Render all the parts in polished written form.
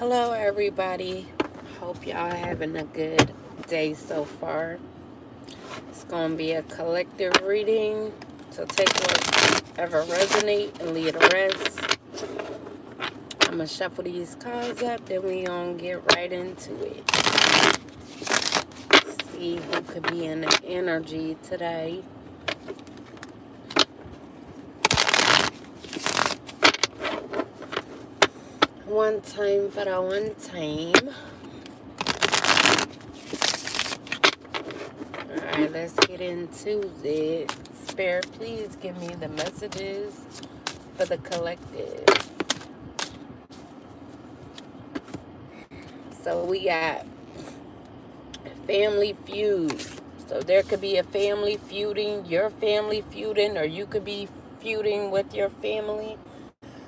Hello, everybody. Hope y'all having a good day so far. It's going to be a collective reading, so take whatever resonate and leave the rest. I'm going to shuffle these cards up, then we going to get right into it. See who could be in the energy today. One time for the one time. Alright, let's get into it. Spirit, please give me the messages for the collective. So we got family feud. So there could be a family feuding, your family feuding, or you could be feuding with your family.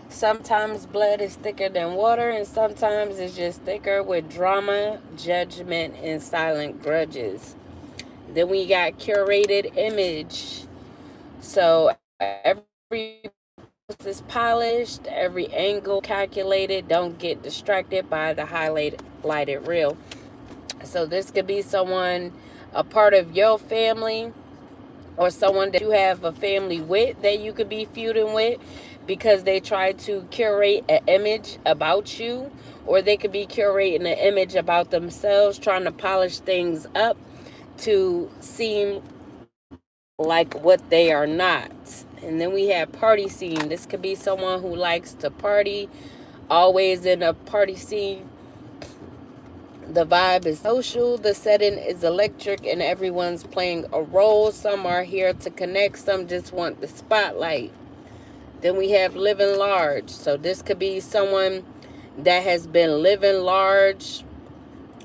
Sometimes blood is thicker than water, and sometimes it's just thicker with drama, judgment, and silent grudges. Then we got curated image. So every post is polished, every angle calculated. Don't get distracted by the highlighted reel. So this could be someone, a part of your family, or someone that you have a family with that you could be feuding with because they try to curate an image about you, or they could be curating an image about themselves, trying to polish things up to seem like what they are not. And then we have party scene. This could be someone who likes to party, always in a party scene. The vibe is social, the setting is electric, and everyone's playing a role. Some are here to connect, some just want the spotlight. Then we have living large. So this could be someone that has been living large,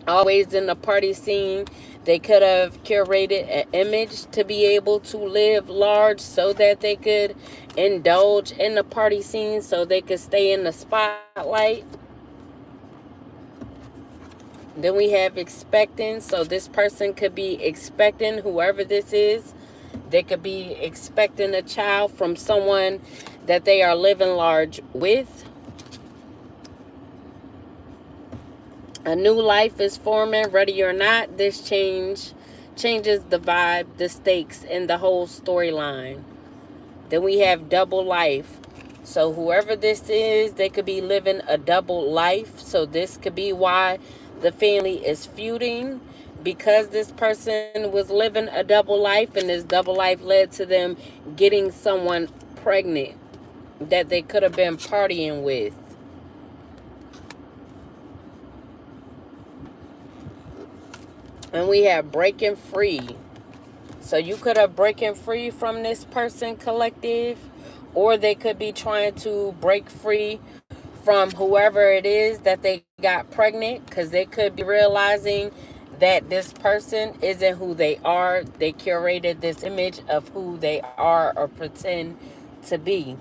always in the party scene. They could have curated an image to be able to live large so that they could indulge in the party scene, so they could stay in the spotlight. Then we have expecting. So this person could be expecting, whoever this is, they could be expecting a child from someone that they are living large with. A new life is forming, ready or not. This changes the vibe, the stakes, and the whole storyline. Then we have double life. So whoever this is, they could be living a double life. So this could be why the family is feuding, because this person was living a double life, and this double life led to them getting someone pregnant that they could have been partying with. And we have breaking free. So you could have breaking free from this person, collective, or they could be trying to break free from whoever it is that they got pregnant, because they could be realizing that this person isn't who they are. They curated this image of who they are or pretend to be.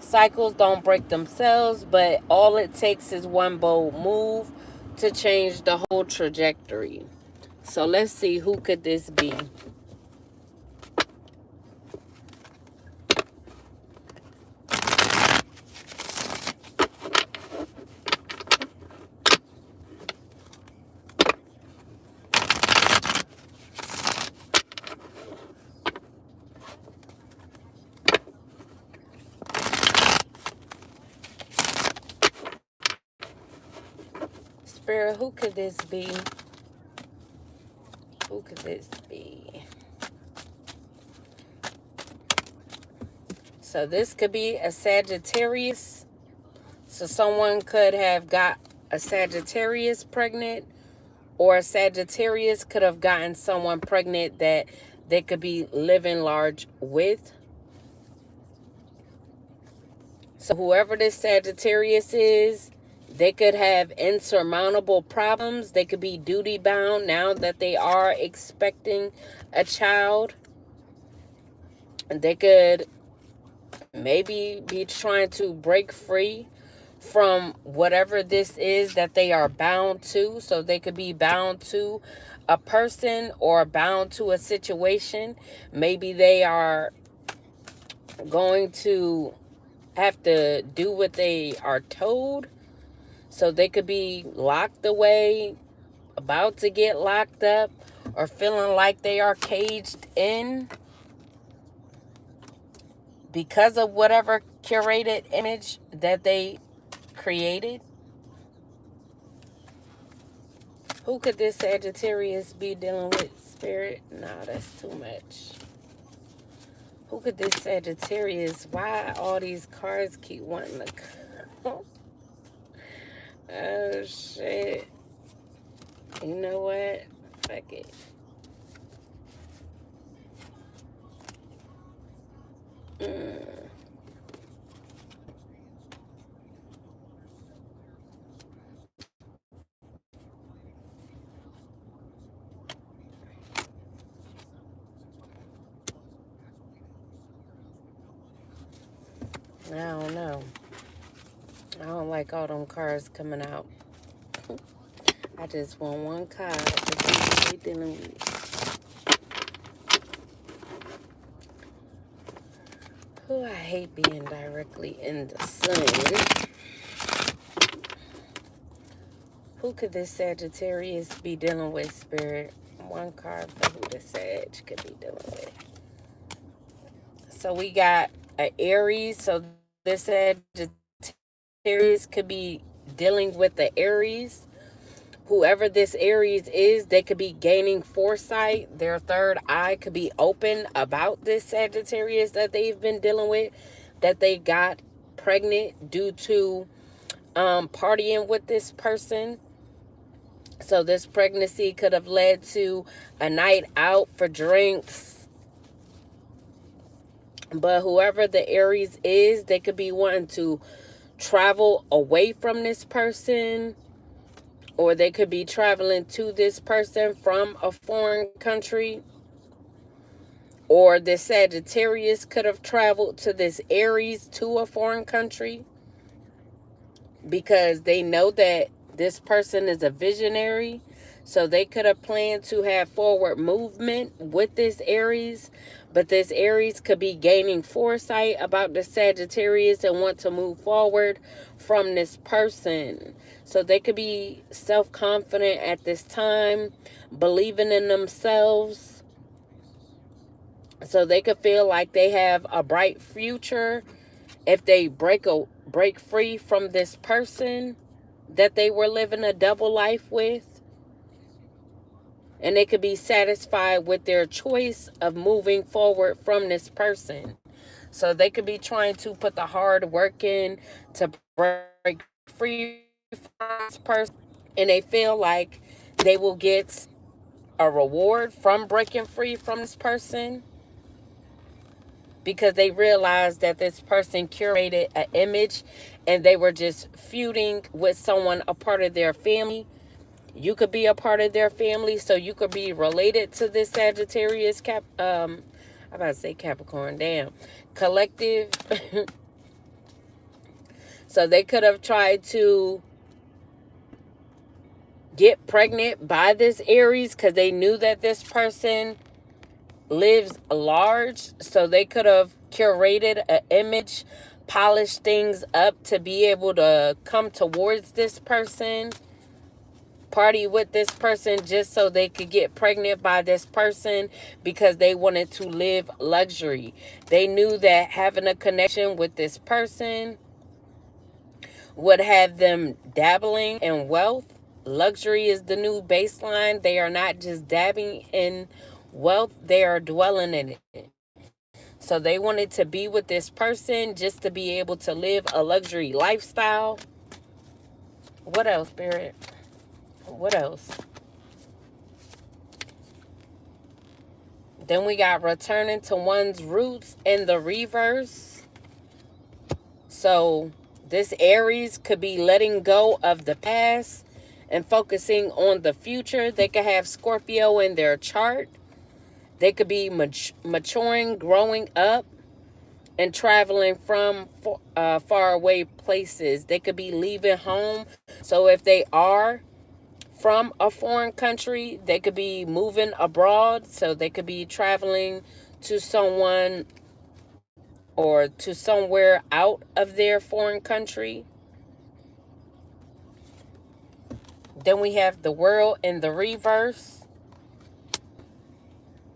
Cycles don't break themselves, but all it takes is one bold move to change the whole trajectory. So let's see, who could this be? Spirit, who could this be? Who could this be? So this could be a Sagittarius. So someone could have got a Sagittarius pregnant, or a Sagittarius could have gotten someone pregnant that they could be living large with. So whoever this Sagittarius is, they could have insurmountable problems. They could be duty bound now that they are expecting a child. And they could maybe be trying to break free from whatever this is that they are bound to. So they could be bound to a person or bound to a situation. Maybe they are going to have to do what they are told. So they could be locked away, about to get locked up, or feeling like they are caged in because of whatever curated image that they created. Who could this Sagittarius be dealing with, Spirit? Nah, that's too much. Who could this Sagittarius? Why all these cards keep wanting to come? Oh, shit. You know what? Fuck it. I don't know. I don't like all them cards coming out. I just want one card to see what they dealing with. Oh, I hate being directly in the sun. Who could this Sagittarius be dealing with, Spirit? One card for who the Sag could be dealing with. So we got an Aries. So this Sagittarius could be dealing with the Aries. Whoever this Aries is, they could be gaining foresight. Their third eye could be open about this Sagittarius that they've been dealing with, that they got pregnant due to partying with this person. So this pregnancy could have led to a night out for drinks. But whoever the Aries is, they could be wanting to travel away from this person, or they could be traveling to this person from a foreign country, or this Sagittarius could have traveled to this Aries to a foreign country because they know that this person is a visionary. So they could have planned to have forward movement with this Aries, but this Aries could be gaining foresight about the Sagittarius and want to move forward from this person. So they could be self-confident at this time, believing in themselves. So they could feel like they have a bright future if they break free from this person that they were living a double life with. And they could be satisfied with their choice of moving forward from this person. So they could be trying to put the hard work in to break free from this person. And they feel like they will get a reward from breaking free from this person, because they realized that this person curated an image and they were just feuding with someone, a part of their family. You could be a part of their family, so you could be related to this Sagittarius I'm about to say Capricorn, damn, collective. So they could have tried to get pregnant by this Aries because they knew that this person lives large. So they could have curated an image, polished things up to be able to come towards this person, party with this person, just so they could get pregnant by this person because they wanted to live luxury. They knew that having a connection with this person would have them dabbling in wealth. Luxury is the new baseline. They are not just dabbing in wealth, they are dwelling in it. So they wanted to be with this person just to be able to live a luxury lifestyle. What else, Spirit? What else? Then we got returning to one's roots in the reverse. So this Aries could be letting go of the past and focusing on the future. They could have Scorpio in their chart. They could be maturing, growing up, and traveling from far away places. They could be leaving home. So if they are from a foreign country, they could be moving abroad. So they could be traveling to someone or to somewhere out of their foreign country. Then we have the World in the reverse.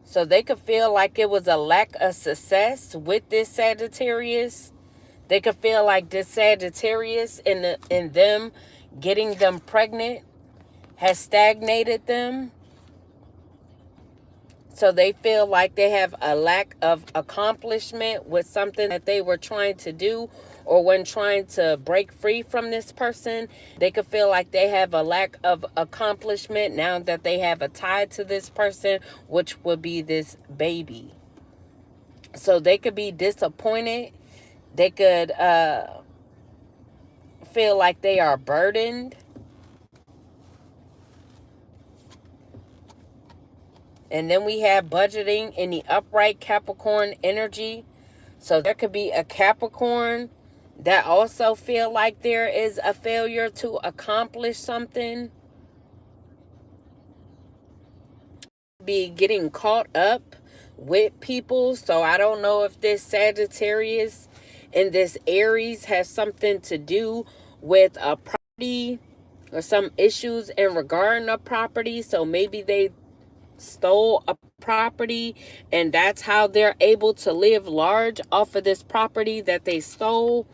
So they could feel like it was a lack of success with this Sagittarius. They could feel like this Sagittarius in them getting them pregnant has stagnated them. So they feel like they have a lack of accomplishment with something that they were trying to do, or when trying to break free from this person, they could feel like they have a lack of accomplishment now that they have a tie to this person, which would be this baby. So they could be disappointed. They could feel like they are burdened. And then we have budgeting in the upright Capricorn energy. So there could be a Capricorn that also feel like there is a failure to accomplish something. Be getting caught up with people. So I don't know if this Sagittarius and this Aries has something to do with a property or some issues in regarding a property. So maybe they stole a property and that's how they're able to live large off of this property that they stole.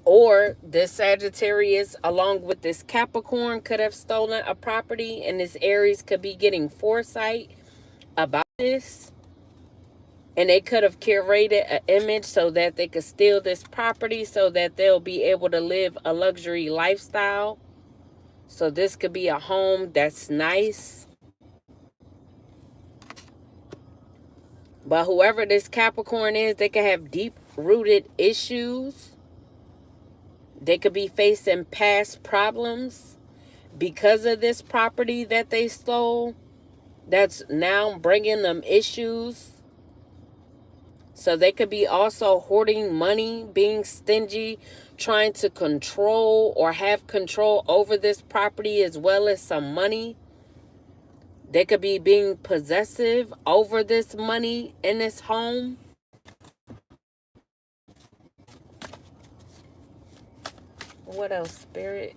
Or this Sagittarius along with this Capricorn could have stolen a property, and this Aries could be getting foresight about this, and they could have curated an image so that they could steal this property so that they'll be able to live a luxury lifestyle. So this could be a home that's nice. But whoever this Capricorn is, they could have deep-rooted issues. They could be facing past problems because of this property that they stole that's now bringing them issues. So they could be also hoarding money, being stingy, trying to control or have control over this property as well as some money. They could be being possessive over this money in this home. What else, Spirit?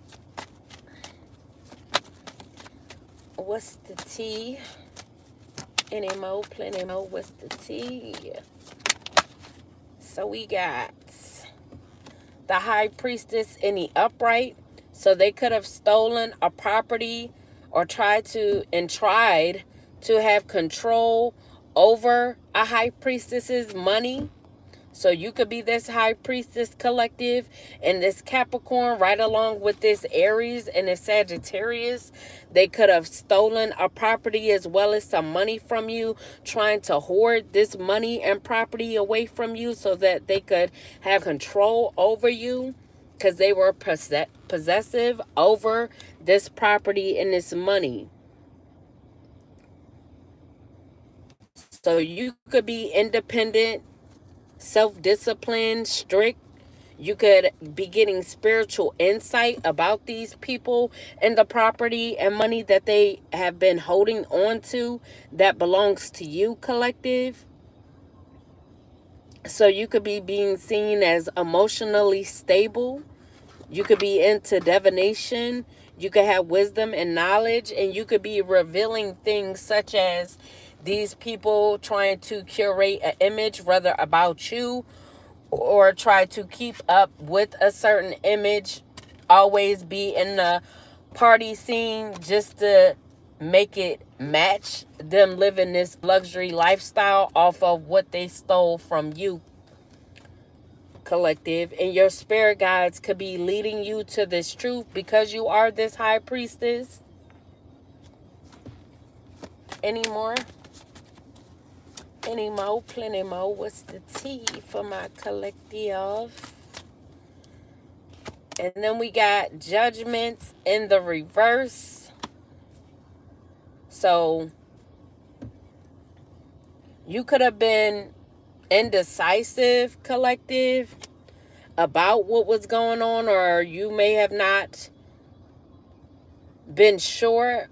What's the tea? Any more, plenty more. What's the tea? So we got the High Priestess in the upright. So they could have stolen a property or tried to have control over a High Priestess's money. So you could be this High Priestess collective and this Capricorn right along with this Aries and this Sagittarius. They could have stolen a property as well as some money from you, trying to hoard this money and property away from you so that they could have control over you because they were possessive over this property and this money. So you could be independent, self-disciplined, strict. You could be getting spiritual insight about these people and the property and money that they have been holding on to that belongs to you, collective. So you could be being seen as emotionally stable. You could be into divination. You could have wisdom and knowledge, and you could be revealing things such as these people trying to curate an image, whether about you or try to keep up with a certain image, always be in the party scene just to make it match them living this luxury lifestyle off of what they stole from you, collective. And your spirit guides could be leading you to this truth because you are this High Priestess. Any more? Any more? Plenty more. What's the tea for my collective? And then we got Judgment in the reverse. So you could have been indecisive, collective, about what was going on, or you may have not been sure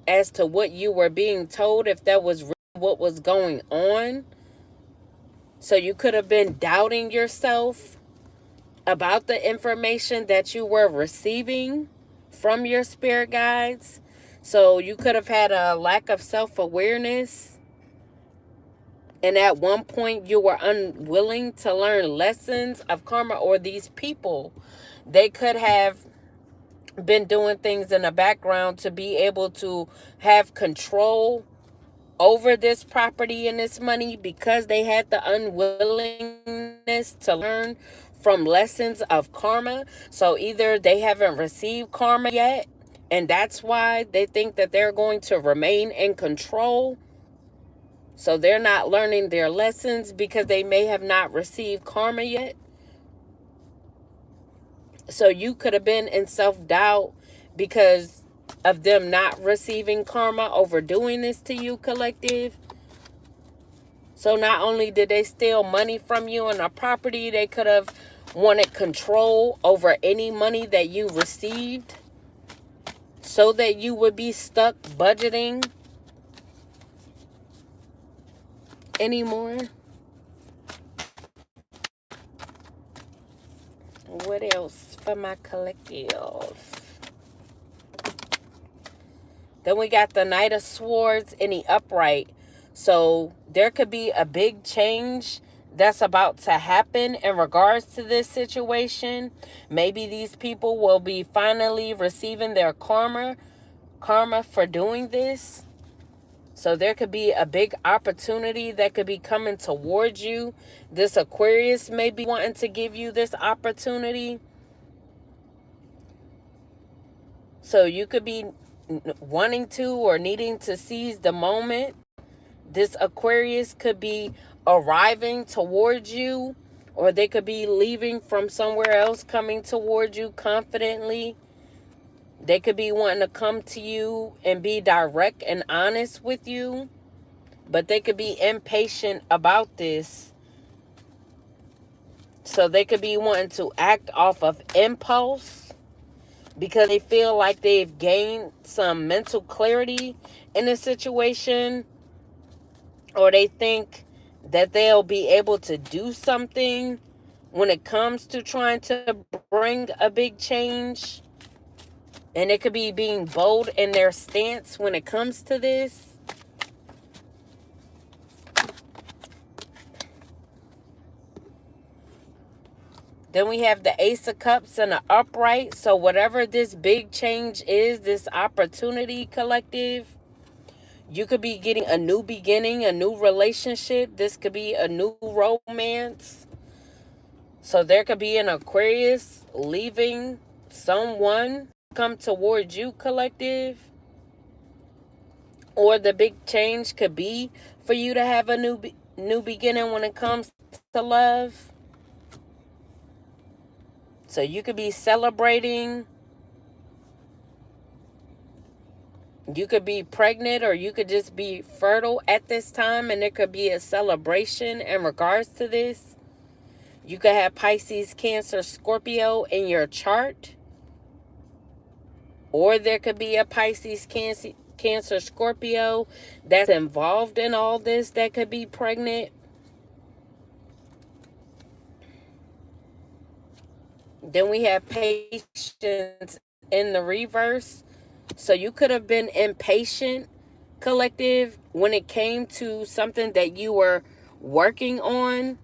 as to what you were being told, if that was really what was going on. So you could have been doubting yourself about the information that you were receiving from your spirit guides. So you could have had a lack of self-awareness, and at one point you were unwilling to learn lessons of karma. Or these people, they could have been doing things in the background to be able to have control over this property and this money, because they had the unwillingness to learn from lessons of karma. So either they haven't received karma yet, and that's why they think that they're going to remain in control. So they're not learning their lessons because they may have not received karma yet. So you could have been in self-doubt because of them not receiving karma, overdoing this to you, collective. So not only did they steal money from you and a property, they could have wanted control over any money that you received, so that you would be stuck budgeting anymore. What else for my collective? Then we got the Knight of Swords in the upright. So there could be a big change that's about to happen in regards to this situation. Maybe these people will be finally receiving their karma for doing this. So there could be a big opportunity that could be coming towards you. This Aquarius may be wanting to give you this opportunity. So you could be wanting to or needing to seize the moment. This Aquarius could be arriving towards you, or they could be leaving from somewhere else, coming towards you confidently. They could be wanting to come to you and be direct and honest with you, but they could be impatient about this. So they could be wanting to act off of impulse, because they feel like they've gained some mental clarity in a situation, or they think that they'll be able to do something when it comes to trying to bring a big change. And it could be being bold in their stance when it comes to this. Then we have the Ace of Cups and the upright. So whatever this big change is, this opportunity, collective, you could be getting a new beginning, a new relationship. This could be a new romance. So there could be an Aquarius leaving someone come towards you, collective. Or the big change could be for you to have a new beginning when it comes to love. So you could be celebrating. You could be pregnant, or you could just be fertile at this time, and there could be a celebration in regards to this. You could have Pisces, Cancer, Scorpio in your chart. Or there could be a Pisces, Cancer, Scorpio that's involved in all this that could be pregnant. Then we have patience in the reverse. So you could have been impatient, collective, when it came to something that you were working on.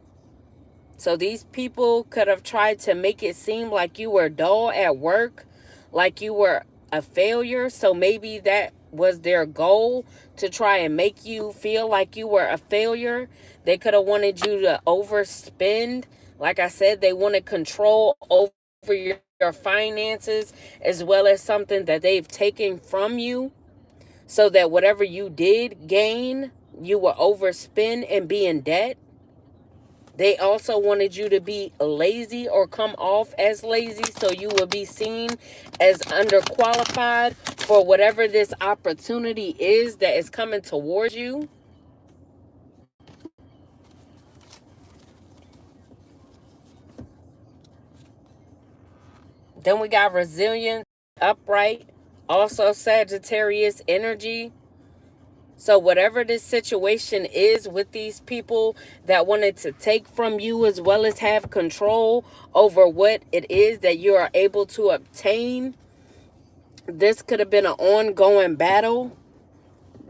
So these people could have tried to make it seem like you were dull at work, like you were a failure. So maybe that was their goal, to try and make you feel like you were a failure. They could have wanted you to overspend. Like I said, they wanted control over your finances, as well as something that they've taken from you, so that whatever you did gain, you will overspend and be in debt. They also wanted you to be lazy or come off as lazy, so you will be seen as underqualified for whatever this opportunity is that is coming towards you. Then we got resilience upright, also Sagittarius energy. So whatever this situation is with these people that wanted to take from you as well as have control over what it is that you are able to obtain, this could have been an ongoing battle.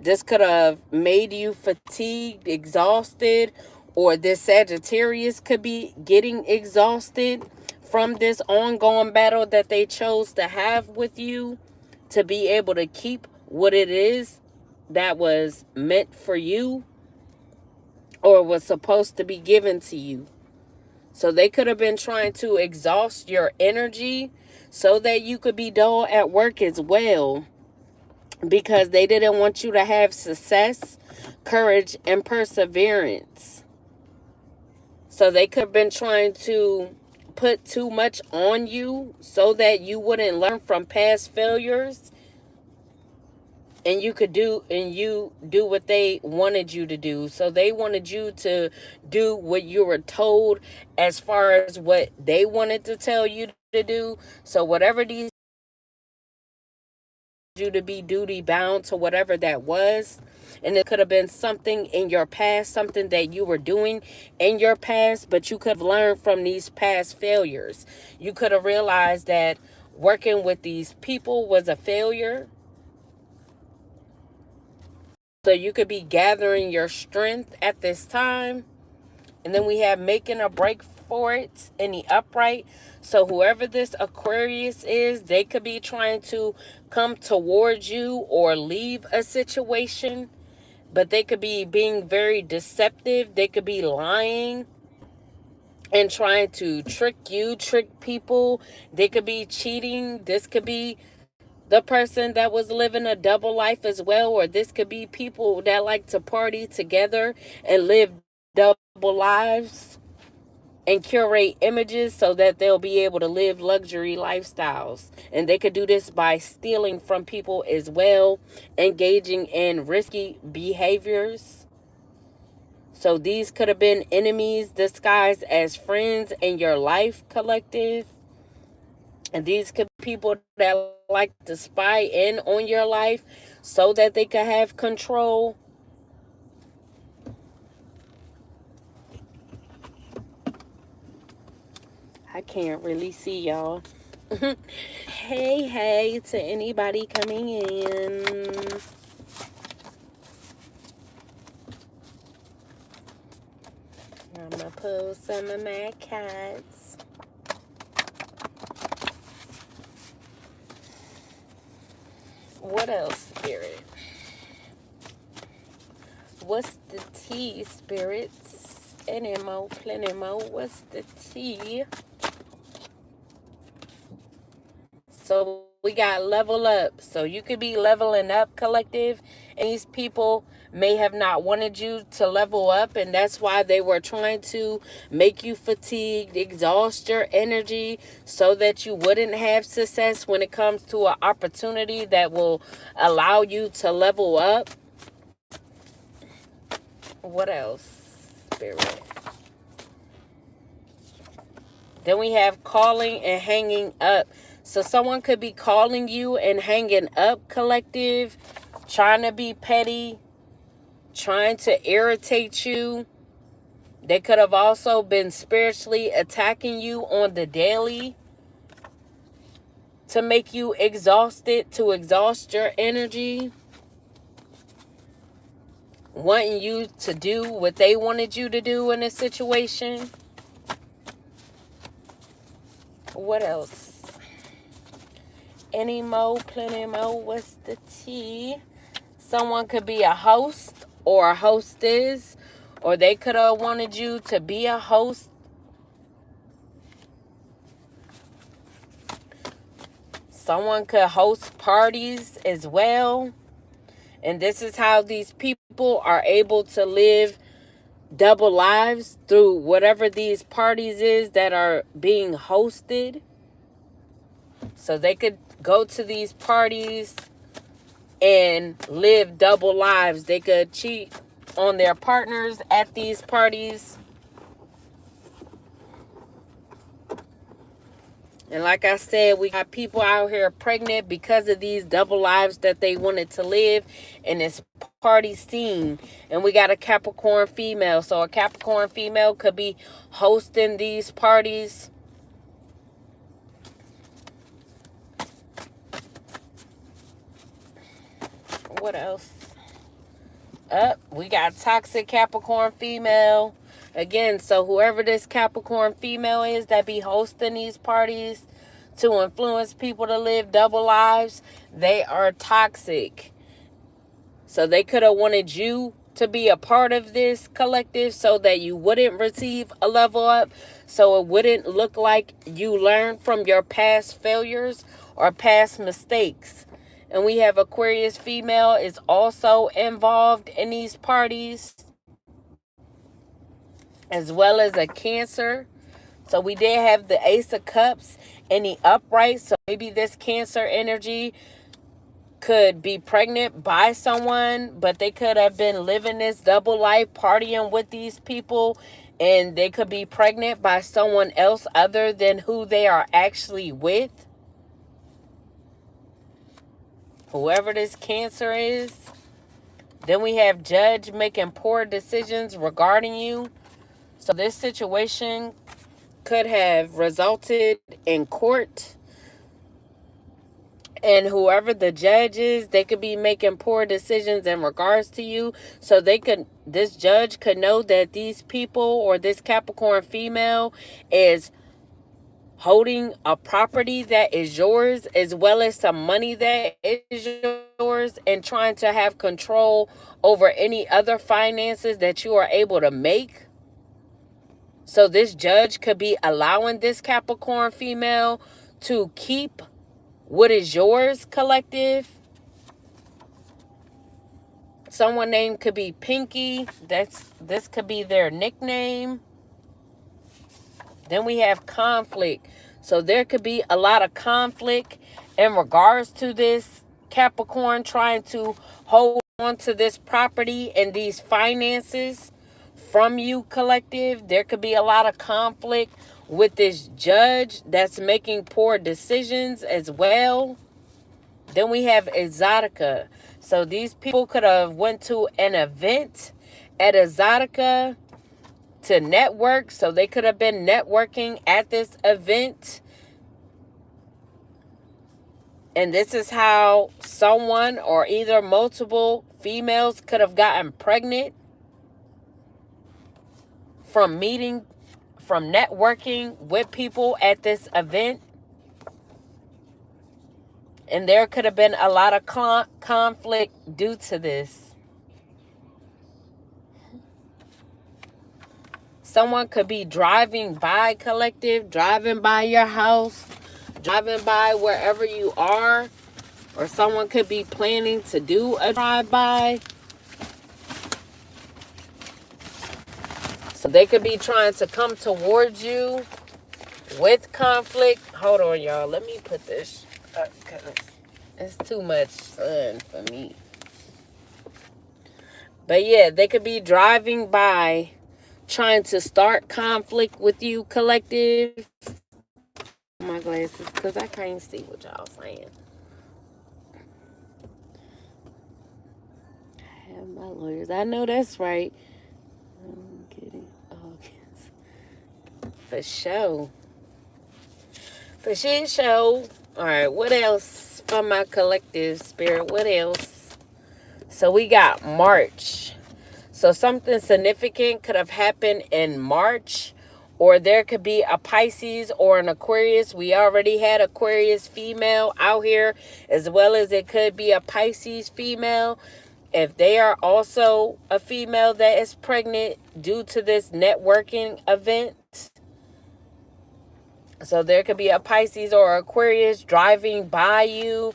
This could have made you fatigued, exhausted, or this Sagittarius could be getting exhausted from this ongoing battle that they chose to have with you to be able to keep what it is that was meant for you or was supposed to be given to you. So they could have been trying to exhaust your energy so that you could be dull at work as well, because they didn't want you to have success, courage, and perseverance. So they could have been trying to put too much on you so that you wouldn't learn from past failures and you do what they wanted you to do. So they wanted you to do what you were told as far as what they wanted to tell you to do. So whatever these you to be duty bound to whatever that was, and it could have been something in your past, something that you were doing in your past, but you could have learned from these past failures. You could have realized that working with these people was a failure. So you could be gathering your strength at this time. And then we have making a break for it in the upright. So whoever this Aquarius is, they could be trying to come towards you or leave a situation. But they could be being very deceptive. They could be lying and trying to trick you, trick people. They could be cheating. This could be the person that was living a double life as well, or this could be people that like to party together and live double lives and curate images so that they'll be able to live luxury lifestyles. And they could do this by stealing from people as well, engaging in risky behaviors. So these could have been enemies disguised as friends in your life collective. And these could be people that like to spy in on your life so that they could have control. I can't really see y'all. Hey to anybody coming in. I'm gonna pull some of my cats. What else, Spirit? What's the tea, spirits? Any more, plenty more. What's the tea? So we got level up. So you could be leveling up, collective. And these people may have not wanted you to level up. And that's why they were trying to make you fatigued, exhaust your energy so that you wouldn't have success when it comes to an opportunity that will allow you to level up. What else, Spirit? Then we have calling and hanging up. So someone could be calling you and hanging up, collective, trying to be petty, trying to irritate you. They could have also been spiritually attacking you on the daily to make you exhausted, to exhaust your energy, wanting you to do what they wanted you to do in a situation. What else? Any more, plenty more. What's the tea? Someone could be a host or a hostess, or they could have wanted you to be a host. Someone could host parties as well. And this is how these people are able to live double lives through whatever these parties is that are being hosted. So they could go to these parties and live double lives. They could cheat on their partners at these parties. And like I said, we got people out here pregnant because of these double lives that they wanted to live in this party scene. And we got a Capricorn female. So a Capricorn female could be hosting these parties. What else? We got toxic Capricorn female. Again, so whoever this Capricorn female is that be hosting these parties to influence people to live double lives, they are toxic. So they could have wanted you to be a part of this collective so that you wouldn't receive a level up, so it wouldn't look like you learned from your past failures or past mistakes. And we have Aquarius female is also involved in these parties, as well as a Cancer. So we did have the Ace of Cups and the upright. So maybe this Cancer energy could be pregnant by someone, but they could have been living this double life, partying with these people, and they could be pregnant by someone else other than who they are actually with. Whoever this Cancer is. Then we have Judge making poor decisions regarding you. So this situation could have resulted in court. And whoever the judge is, they could be making poor decisions in regards to you. So this judge could know that these people or this Capricorn female is holding a property that is yours, as well as some money that is yours, and trying to have control over any other finances that you are able to make. So this judge could be allowing this Capricorn female to keep what is yours, collective. Someone named could be Pinky. This could be their nickname. Then we have conflict. So there could be a lot of conflict in regards to this Capricorn trying to hold on to this property and these finances from you, collective. There could be a lot of conflict with this judge that's making poor decisions as well. Then we have Exotica. So these people could have went to an event at Exotica to network. So they could have been networking at this event. And this is how someone or either multiple females could have gotten pregnant from networking with people at this event. And there could have been a lot of conflict due to this. Someone could be driving by, collective, driving by your house, driving by wherever you are, or someone could be planning to do a drive-by. So they could be trying to come towards you with conflict. Hold on, y'all. Let me put this up because it's too much sun for me. But yeah, they could be driving by trying to start conflict with you, collective. My glasses, because I can't see what y'all saying. I have my lawyers. I know that's right. I'm kidding. Oh, for sure. For sure. All right, what else for my collective spirit? What else? So we got March. So something significant could have happened in March, or there could be a Pisces or an Aquarius. We already had Aquarius female out here, as well as it could be a Pisces female. If they are also a female that is pregnant due to this networking event. So there could be a Pisces or Aquarius driving by you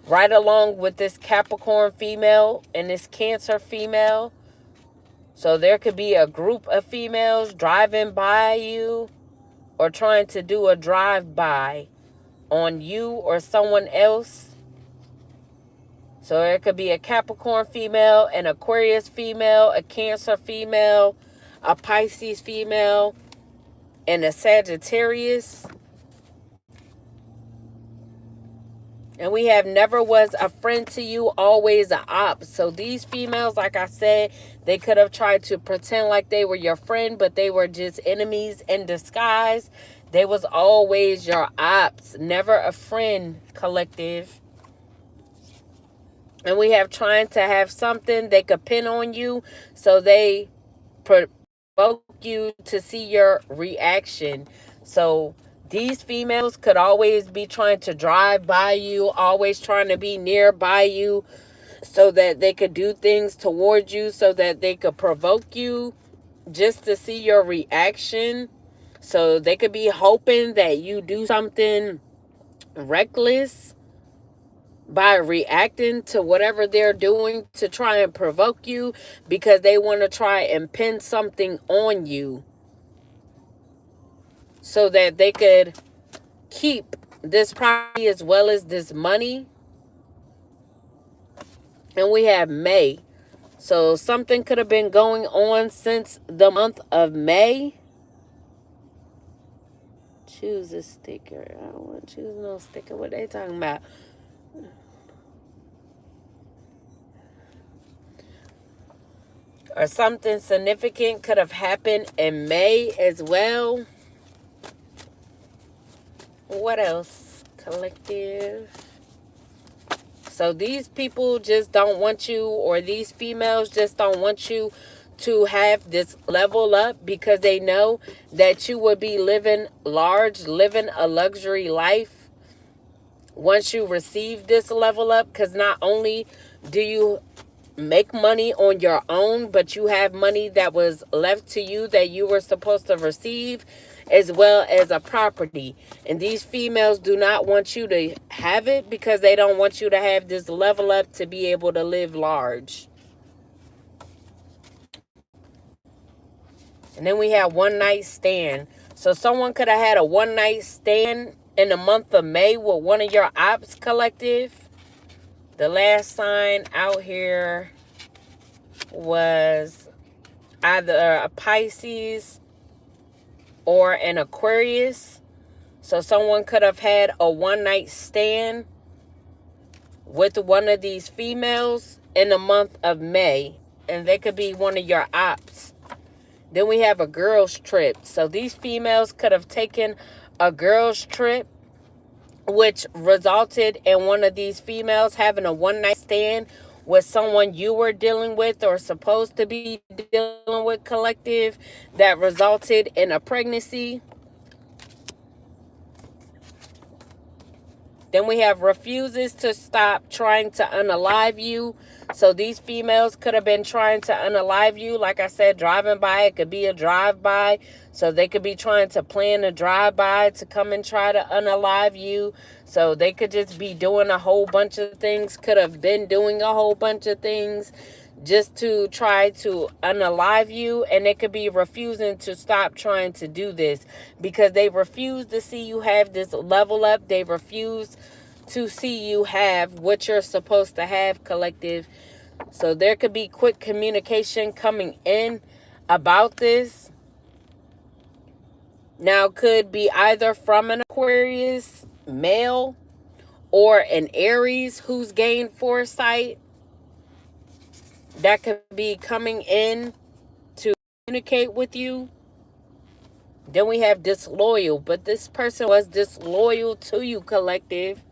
right along with this Capricorn female and this Cancer female. So there could be a group of females driving by you or trying to do a drive-by on you or someone else. So there could be a Capricorn female, an Aquarius female, a Cancer female, a Pisces female, and a Sagittarius. And we have never was a friend to you, always a op. So these females, like I said, they could have tried to pretend like they were your friend, but they were just enemies in disguise. They was always your ops, never a friend, collective. And we have trying to have something they could pin on you, so they provoke you to see your reaction. So these females could always be trying to drive by you, always trying to be nearby you, so that they could do things towards you, so that they could provoke you just to see your reaction. So they could be hoping that you do something reckless by reacting to whatever they're doing to try and provoke you, because they want to try and pin something on you so that they could keep this property as well as this money. And we have May. So something could have been going on since the month of May. Choose a sticker. I don't want to choose no sticker. What they talking about? Or something significant could have happened in May as well. What else? Collective. So these people just don't want you, or these females just don't want you to have this level up, because they know that you would be living large, living a luxury life once you receive this level up. Because not only do you make money on your own, but you have money that was left to you that you were supposed to receive, as well as a property. And these females do not want you to have it, because they don't want you to have this level up to be able to live large. And then we have one night stand. So someone could have had a one night stand in the month of May with one of your ops, collective. The last sign out here was either a Pisces or an Aquarius. So someone could have had a one night stand with one of these females in the month of May, and they could be one of your ops. Then we have a girls trip. So these females could have taken a girls trip, which resulted in one of these females having a one night stand with someone you were dealing with or supposed to be dealing with, collective, that resulted in a pregnancy. Then we have refuses to stop trying to unalive you. So these females could have been trying to unalive you. Like I said, driving by. It could be a drive-by. So they could be trying to plan a drive-by to come and try to unalive you. So they could just be doing a whole bunch of things. Could have been doing a whole bunch of things just to try to unalive you. And they could be refusing to stop trying to do this, because they refuse to see you have this level up. They refuse to see you have what you're supposed to have, collective. So there could be quick communication coming in about this. Now, could be either from an Aquarius male or an Aries who's gained foresight, that could be coming in to communicate with you. Then we have disloyal, but this person was disloyal to you, collective.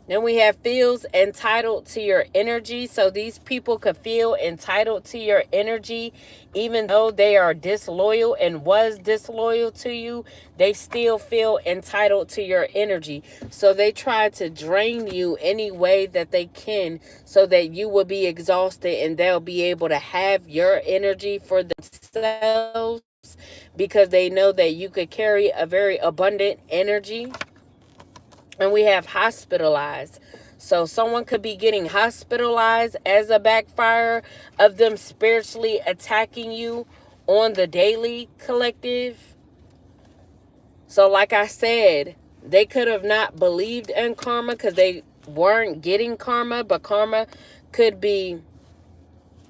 Then we have feels entitled to your energy. So these people could feel entitled to your energy, even though they are disloyal and was disloyal to you. They still feel entitled to your energy. So they try to drain you any way that they can, so that you will be exhausted and they'll be able to have your energy for themselves, because they know that you could carry a very abundant energy. And we have hospitalized. So someone could be getting hospitalized as a backfire of them spiritually attacking you on the daily, collective. So like I said, they could have not believed in karma because they weren't getting karma, but karma could be,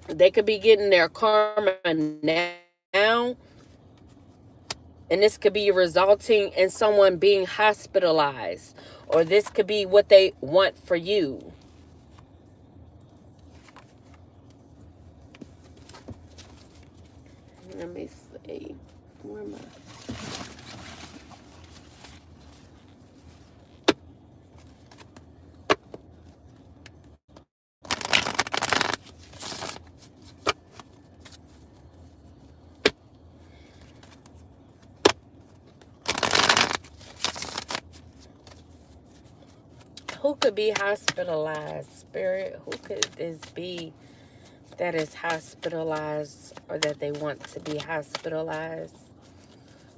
they could be getting their karma now. And this could be resulting in someone being hospitalized, or this could be what they want for you. Let me see. Where am I? Who could be hospitalized, Spirit? Who could this be that is hospitalized, or that they want to be hospitalized?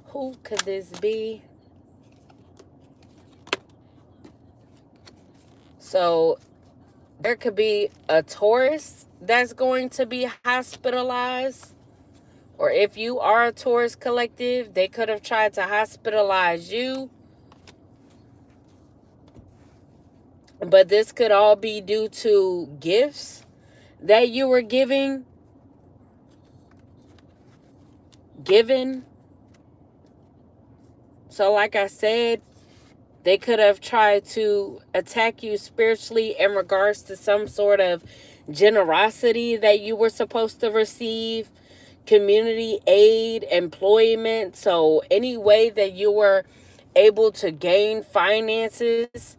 Who could this be? So there could be a Taurus that's going to be hospitalized. Or if you are a Taurus collective, they could have tried to hospitalize you. But this could all be due to gifts that you were given. So like I said, they could have tried to attack you spiritually in regards to some sort of generosity that you were supposed to receive, community aid, employment. So any way that you were able to gain finances,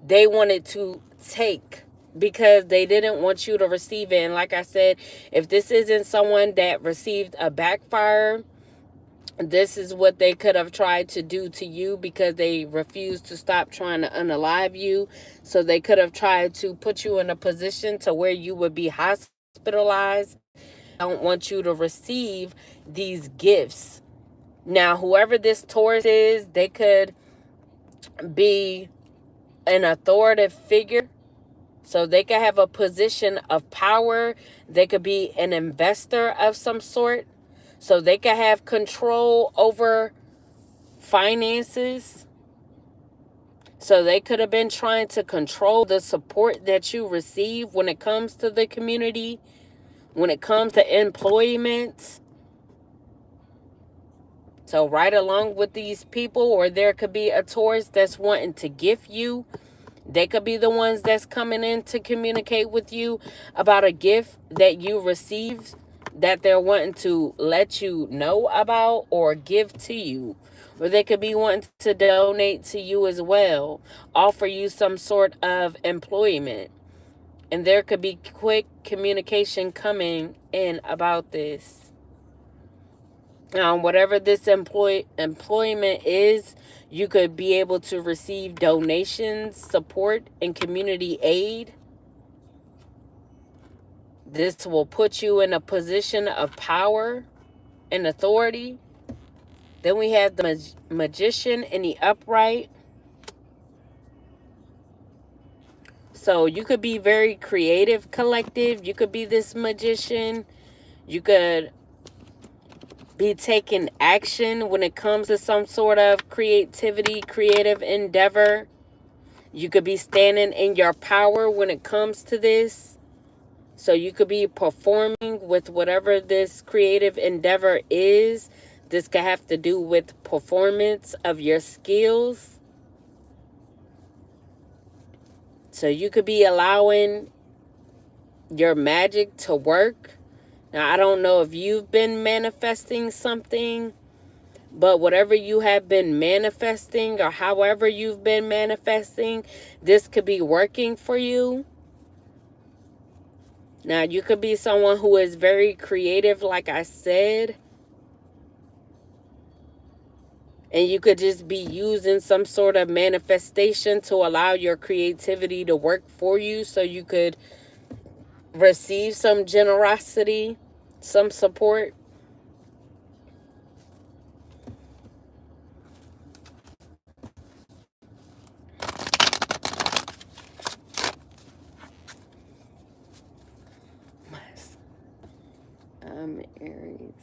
they wanted to take, because they didn't want you to receive it. And like I said, if this isn't someone that received a backfire, this is what they could have tried to do to you, because they refused to stop trying to unalive you. So they could have tried to put you in a position to where you would be hospitalized. I don't want you to receive these gifts. Now, whoever this Taurus is, they could be an authoritative figure. So they could have a position of power. They could be an investor of some sort. So they could have control over finances. So they could have been trying to control the support that you receive when it comes to the community, when it comes to employment. So right along with these people, or there could be a Taurus that's wanting to gift you. They could be the ones that's coming in to communicate with you about a gift that you received, that they're wanting to let you know about or give to you. Or they could be wanting to donate to you as well, offer you some sort of employment. And there could be quick communication coming in about this. Whatever this employment is, you could be able to receive donations, support, and community aid. This will put you in a position of power and authority. Then we have the magician in the upright. So you could be very creative, collective. You could be this magician. You could be taking action when it comes to some sort of creativity, creative endeavor. You could be standing in your power when it comes to this. So you could be performing with whatever this creative endeavor is. This could have to do with performance of your skills. So you could be allowing your magic to work. Now, I don't know if you've been manifesting something, but whatever you have been manifesting, or however you've been manifesting, this could be working for you. Now, you could be someone who is very creative, like I said. And you could just be using some sort of manifestation to allow your creativity to work for you, so you could receive some generosity, some support. I'm Aries.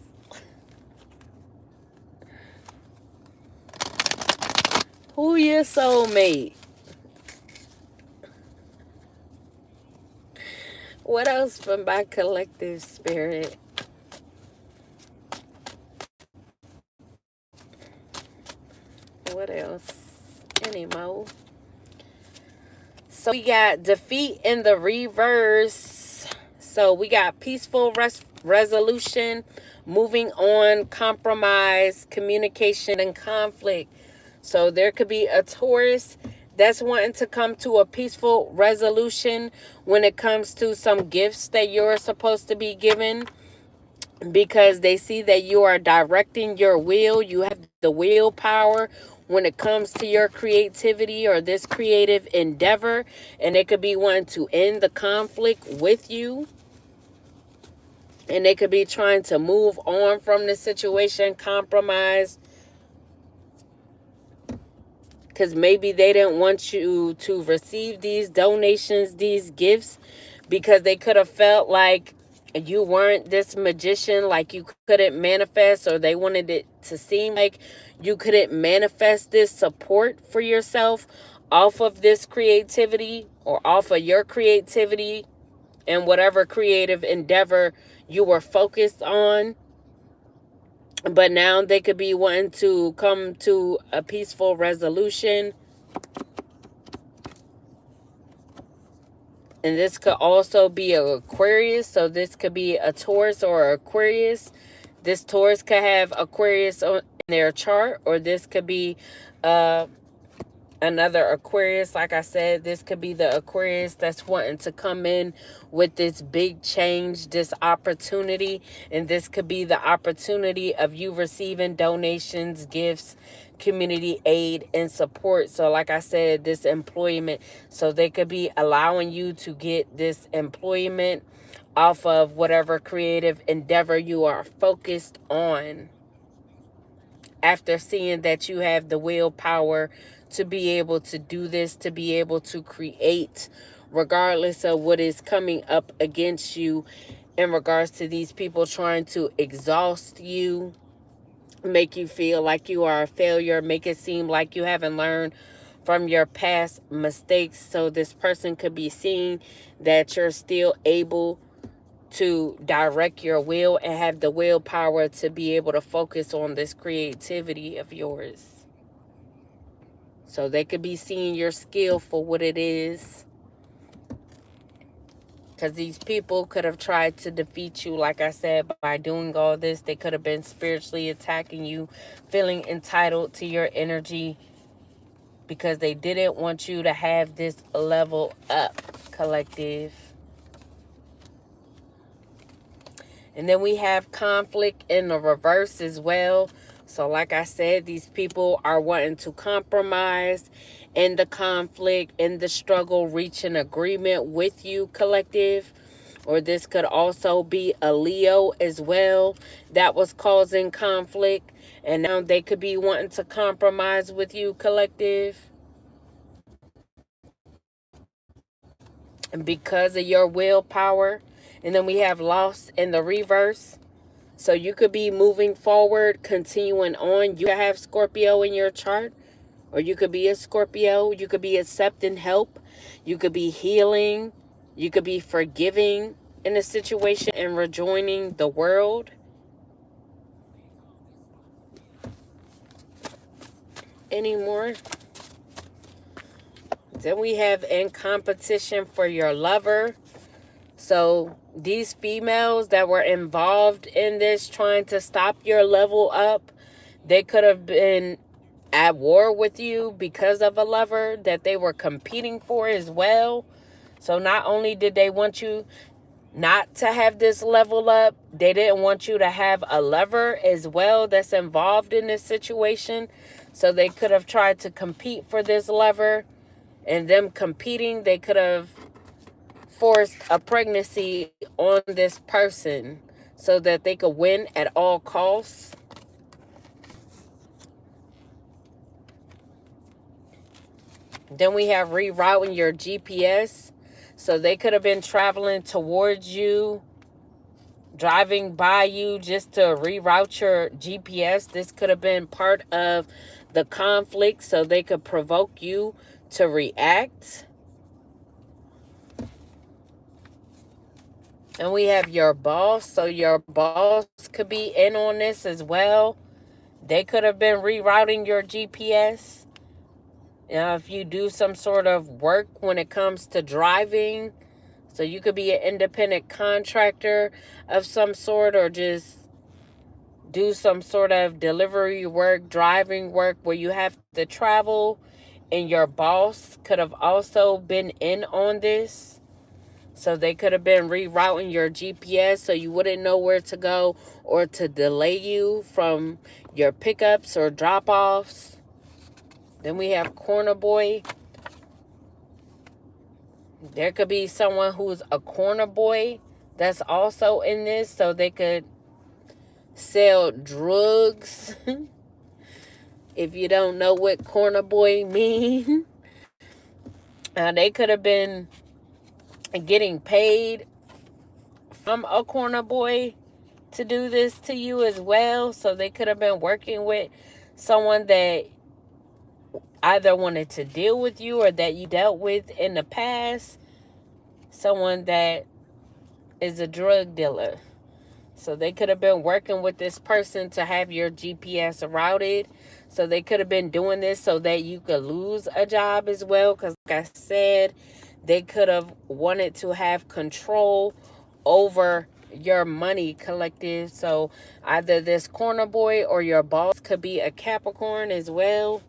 Who your soulmate? What else from my collective spirit? What else? Any more? So we got defeat in the reverse. So we got peaceful resolution, moving on, compromise, communication, and conflict. So there could be a Taurus that's wanting to come to a peaceful resolution when it comes to some gifts that you're supposed to be given, because they see that you are directing your will. You have the willpower when it comes to your creativity or this creative endeavor, and they could be wanting to end the conflict with you, and they could be trying to move on from the situation, compromise, because maybe they didn't want you to receive these donations, these gifts, because they could have felt like you weren't this magician, like you couldn't manifest, or they wanted it to seem like you couldn't manifest this support for yourself off of this creativity or off of your creativity and whatever creative endeavor you were focused on. But now they could be wanting to come to a peaceful resolution. And this could also be an Aquarius. So this could be a Taurus or Aquarius. This Taurus could have Aquarius in their chart, or this could be another Aquarius. Like I said, this could be the Aquarius that's wanting to come in with this big change, this opportunity. And this could be the opportunity of you receiving donations, gifts, community aid, and support. So like I said, this employment. So they could be allowing you to get this employment off of whatever creative endeavor you are focused on, after seeing that you have the willpower to be able to do this, to be able to create, regardless of what is coming up against you in regards to these people trying to exhaust you, make you feel like you are a failure, make it seem like you haven't learned from your past mistakes. So this person could be seeing that you're still able to direct your will and have the willpower to be able to focus on this creativity of yours. So they could be seeing your skill for what it is. Because these people could have tried to defeat you, like I said, by doing all this. They could have been spiritually attacking you, feeling entitled to your energy, because they didn't want you to have this level up, collective. And then we have conflict in the reverse as well. So like I said, these people are wanting to compromise in the conflict, in the struggle, reach an agreement with you, collective. Or this could also be a Leo as well that was causing conflict. And now they could be wanting to compromise with you, collective, and because of your willpower. And then we have loss in the reverse. So you could be moving forward, continuing on. You could have Scorpio in your chart, or you could be a Scorpio. You could be accepting help. You could be healing. You could be forgiving in a situation and rejoining the world. Any more? Then we have in competition for your lover. So these females that were involved in this, trying to stop your level up, they could have been at war with you because of a lover that they were competing for as well. So not only did they want you not to have this level up, they didn't want you to have a lover as well that's involved in this situation. So they could have tried to compete for this lover, and them competing, they could have forced a pregnancy on this person so that they could win at all costs. Then we have rerouting your GPS. So they could have been traveling towards you, driving by you just to reroute your GPS. This could have been part of the conflict so they could provoke you to react. And we have your boss. So your boss could be in on this as well. They could have been rerouting your GPS. If you do some sort of work when it comes to driving, so you could be an independent contractor of some sort, or just do some sort of delivery work, driving work where you have to travel, and your boss could have also been in on this. So they could have been rerouting your GPS so you wouldn't know where to go, or to delay you from your pickups or drop-offs. Then we have corner boy. There could be someone who's a corner boy that's also in this, so they could sell drugs. If you don't know what corner boy mean, they could have been getting paid from a corner boy to do this to you as well. So they could have been working with someone that either wanted to deal with you or that you dealt with in the past. Someone that is a drug dealer. So they could have been working with this person to have your GPS routed. So they could have been doing this so that you could lose a job as well. Because like I said, they could have wanted to have control over your money, collective. So either this corner boy or your boss could be a Capricorn as well.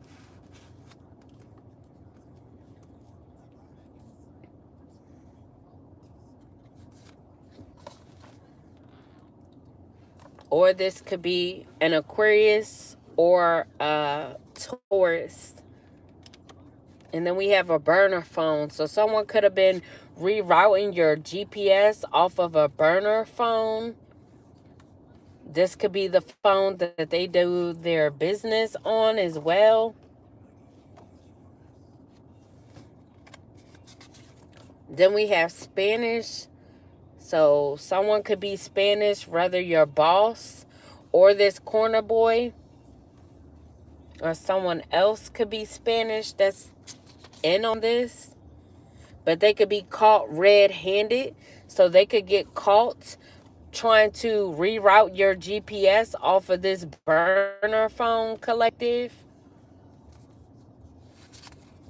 Or this could be an Aquarius or a Taurus. And then we have a burner phone. So someone could have been rerouting your GPS off of a burner phone. This could be the phone that they do their business on as well. Then we have Spanish. So someone could be Spanish, whether your boss or this corner boy, or someone else could be Spanish that's in on this. But they could be caught red-handed. So they could get caught trying to reroute your GPS off of this burner phone, collective.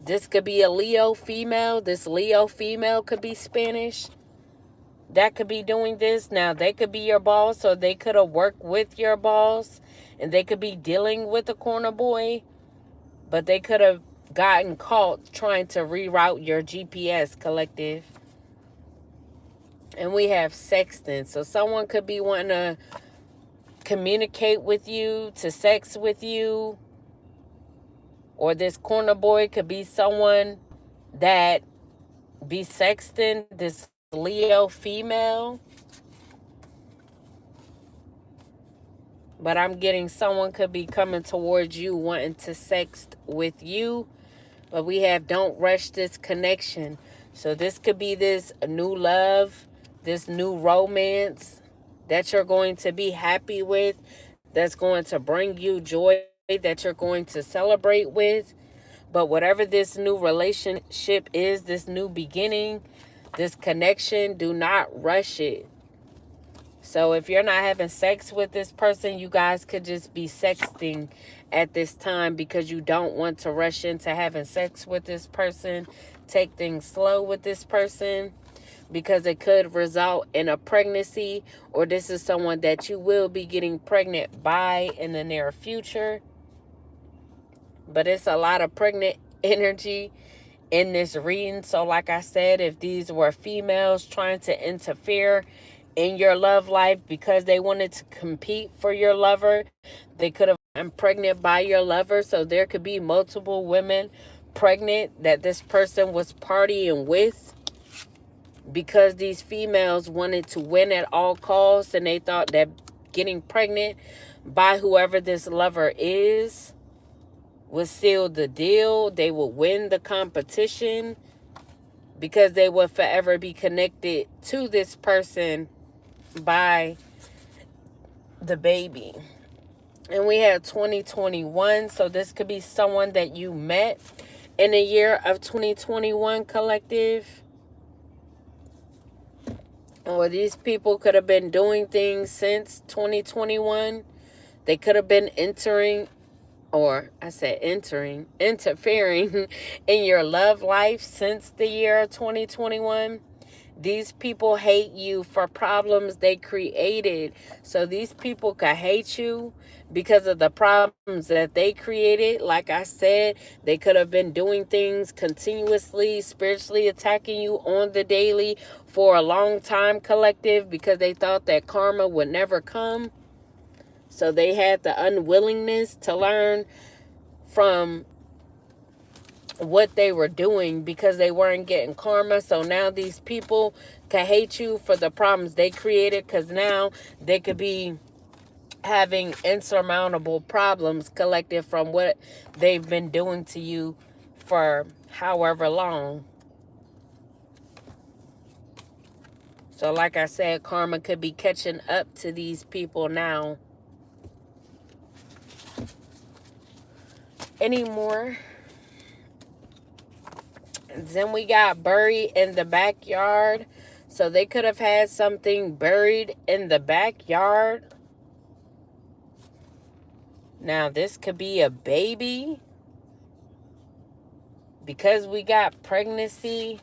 This could be a Leo female. This Leo female could be Spanish. That could be doing this. Now, they could be your boss, or they could have worked with your boss, and they could be dealing with a corner boy, but they could have gotten caught trying to reroute your GPS, collective. And we have sexting. So someone could be wanting to communicate with you, to sex with you, or this corner boy could be someone that be sexting this Leo female. But I'm getting someone could be coming towards you wanting to sext with you. But we have don't rush this connection. So this could be this new love, this new romance that you're going to be happy with, that's going to bring you joy, that you're going to celebrate with. But whatever this new relationship is, this new beginning, this connection, do not rush it. So if you're not having sex with this person, you guys could just be sexting at this time because you don't want to rush into having sex with this person. Take things slow with this person because it could result in a pregnancy, or this is someone that you will be getting pregnant by in the near future. But it's a lot of pregnant energy in this reading. So like I said, if these were females trying to interfere in your love life because they wanted to compete for your lover, they could have been pregnant by your lover. So there could be multiple women pregnant that this person was partying with because these females wanted to win at all costs, and they thought that getting pregnant by whoever this lover is would seal the deal. They would win the competition because they would forever be connected to this person by the baby. And we have 2021. So this could be someone that you met in the year of 2021, collective. Or these people could have been doing things since 2021. They could have been interfering in your love life since the year 2021. These people hate you for problems they created. So these people could hate you because of the problems that they created. Like I said, they could have been doing things continuously, spiritually attacking you on the daily for a long time, collective, because they thought that karma would never come. So they had the unwillingness to learn from what they were doing because they weren't getting karma. So now these people can hate you for the problems they created, because now they could be having insurmountable problems collected from what they've been doing to you for however long. So like I said, karma could be catching up to these people now. Any more? Then we got buried in the backyard. So they could have had something buried in the backyard. Now this could be a baby, because we got pregnancy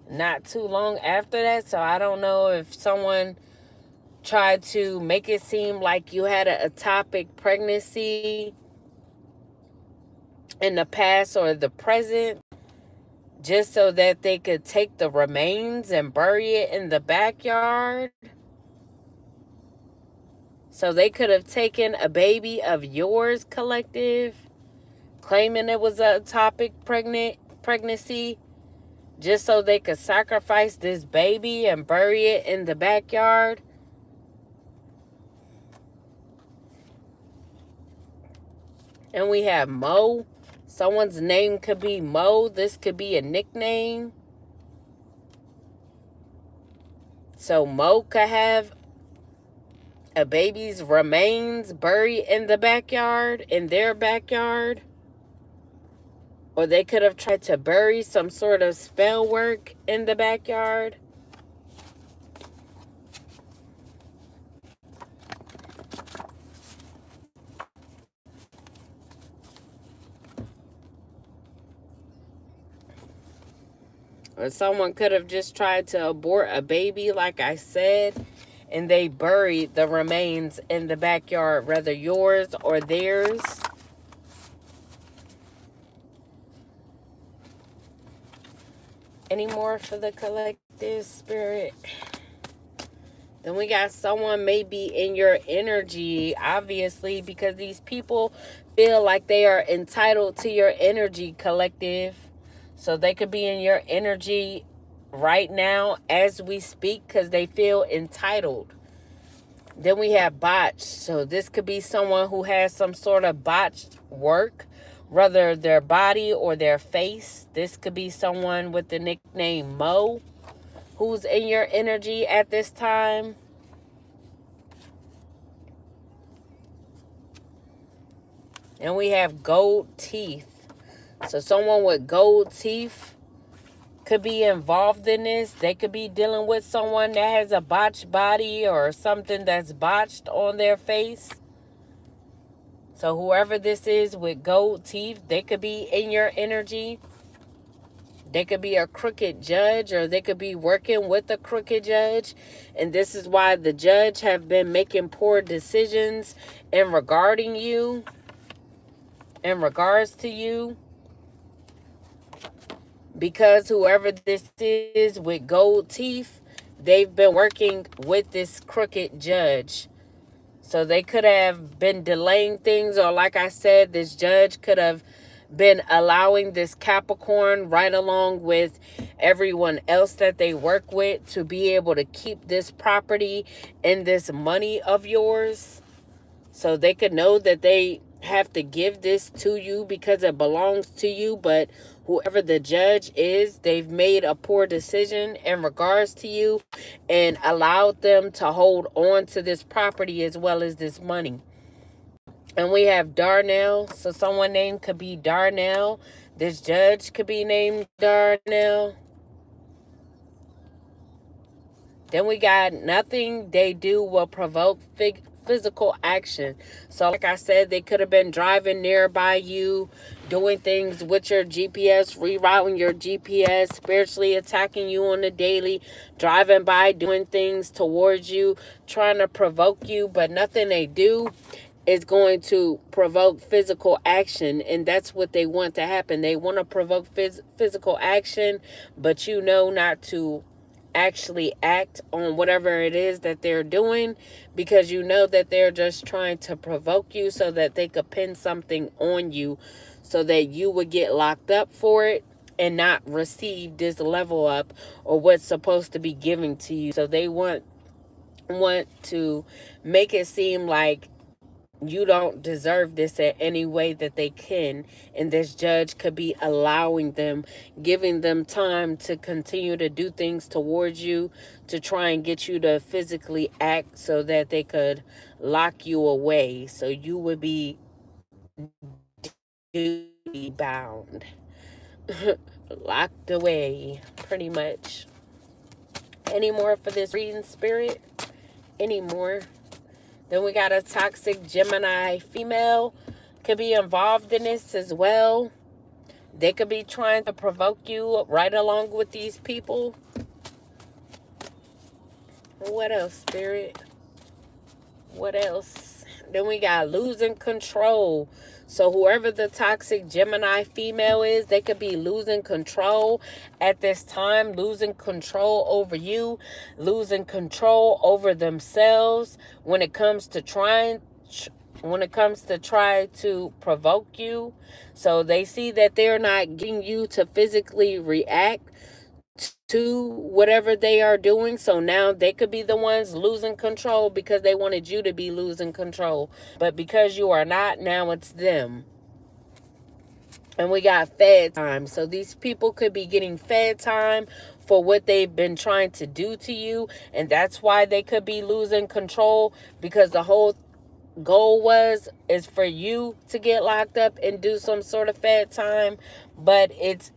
not too long after that. So I don't know if someone tried to make it seem like you had an ectopic pregnancy in the past or the present, just so that they could take the remains and bury it in the backyard. So they could have taken a baby of yours, collective, claiming it was a ectopic pregnancy, just so they could sacrifice this baby and bury it in the backyard. And we have Mo. Someone's name could be Mo. This could be a nickname. So Mo could have a baby's remains buried in the backyard, in their backyard. Or they could have tried to bury some sort of spell work in the backyard. Or someone could have just tried to abort a baby, like I said, and they buried the remains in the backyard, whether yours or theirs. Any more for the collective spirit? Then we got someone maybe in your energy, obviously, because these people feel like they are entitled to your energy, collective. So they could be in your energy right now as we speak because they feel entitled. Then we have botched. So this could be someone who has some sort of botched work, whether their body or their face. This could be someone with the nickname Mo, who's in your energy at this time. And we have gold teeth. So someone with gold teeth could be involved in this. They could be dealing with someone that has a botched body or something that's botched on their face. So whoever this is with gold teeth, they could be in your energy. They could be a crooked judge, or they could be working with a crooked judge. And this is why the judge have been making poor decisions in regards to you. Because whoever this is with gold teeth, they've been working with this crooked judge. So they could have been delaying things, or like I said, this judge could have been allowing this Capricorn right along with everyone else that they work with to be able to keep this property and this money of yours. So they could know that they have to give this to you because it belongs to you. But whoever the judge is, they've made a poor decision in regards to you and allowed them to hold on to this property as well as this money. And we have Darnell. So someone named could be Darnell. This judge could be named Darnell. Then we got nothing they do will provoke physical action. So like I said, they could have been driving nearby you, doing things with your GPS, rerouting your GPS, spiritually attacking you on the daily, driving by, doing things towards you, trying to provoke you, but nothing they do is going to provoke physical action. And that's what they want to happen. They want to provoke physical action, but you know not to actually act on whatever it is that they're doing, because you know that they're just trying to provoke you so that they could pin something on you so that you would get locked up for it and not receive this level up or what's supposed to be given to you. So they want to make it seem like you don't deserve this in any way that they can. And this judge could be allowing them, giving them time to continue to do things towards you, to try and get you to physically act so that they could lock you away. So you would be duty bound, locked away, pretty much. Any more for this reading, Spirit? Any more? Then we got a toxic Gemini female. Could be involved in this as well. They could be trying to provoke you right along with these people. What else, Spirit? What else? Then we got losing control. So whoever the toxic Gemini female is, they could be losing control at this time, losing control over you, losing control over themselves when it comes to try to provoke you. So they see that they're not getting you to physically react to whatever they are doing. So now they could be the ones losing control because they wanted you to be losing control. But because you are not, now it's them. And we got fed time. So these people could be getting fed time for what they've been trying to do to you. And that's why they could be losing control, because the whole goal is for you to get locked up and do some sort of fed time. But it's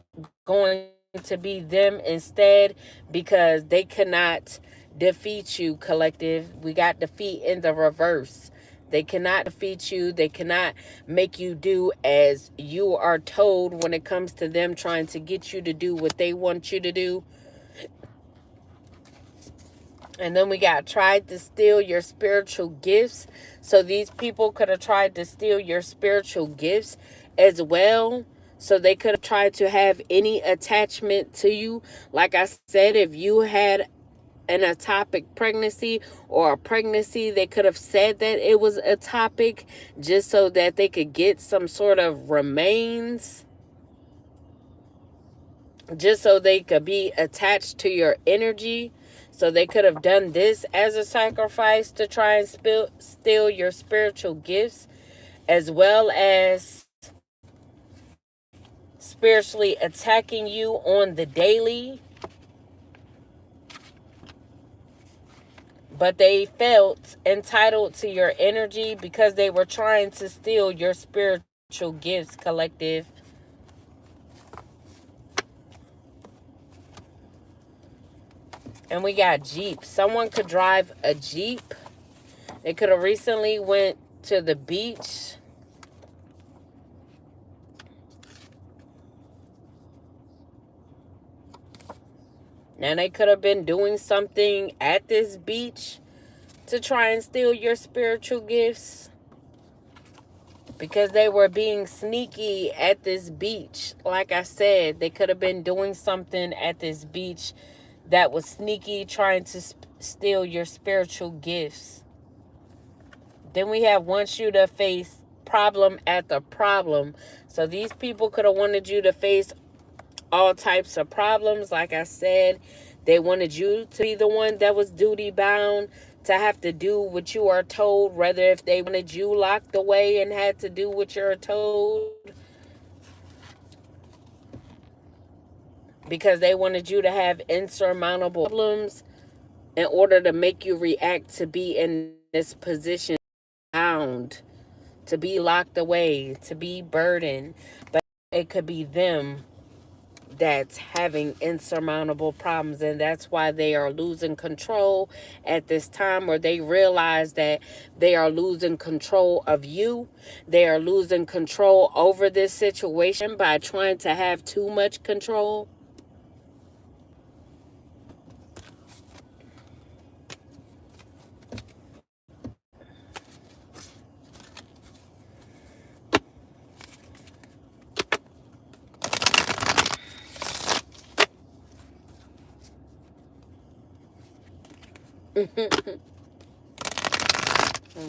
going to be them instead, because they cannot defeat you, collective. We got defeat in the reverse. They cannot defeat you. They cannot make you do as you are told when it comes to them trying to get you to do what they want you to do. And then we got tried to steal your spiritual gifts. So these people could have tried to steal your spiritual gifts as well. So they could have tried to have any attachment to you. Like I said, if you had an ectopic pregnancy or a pregnancy, they could have said that it was ectopic just so that they could get some sort of remains, just so they could be attached to your energy. So they could have done this as a sacrifice to try and steal your spiritual gifts, as well as spiritually attacking you on the daily. But they felt entitled to your energy because they were trying to steal your spiritual gifts, collective. And we got Jeep. Someone could drive a Jeep. They could have recently went to the beach. And they could have been doing something at this beach to try and steal your spiritual gifts, because they were being sneaky at this beach. Like I said, they could have been doing something at this beach that was sneaky, trying to steal your spiritual gifts. Then we have want you to face problem at the problem. So these people could have wanted you to face all types of problems. Like I said, they wanted you to be the one that was duty bound, to have to do what you are told, rather if they wanted you locked away and had to do what you're told, because they wanted you to have insurmountable problems in order to make you react to be in this position, bound, to be locked away, to be burdened. But it could be them that's having insurmountable problems, and that's why they are losing control at this time, or they realize that they are losing control of you. They are losing control over this situation by trying to have too much control.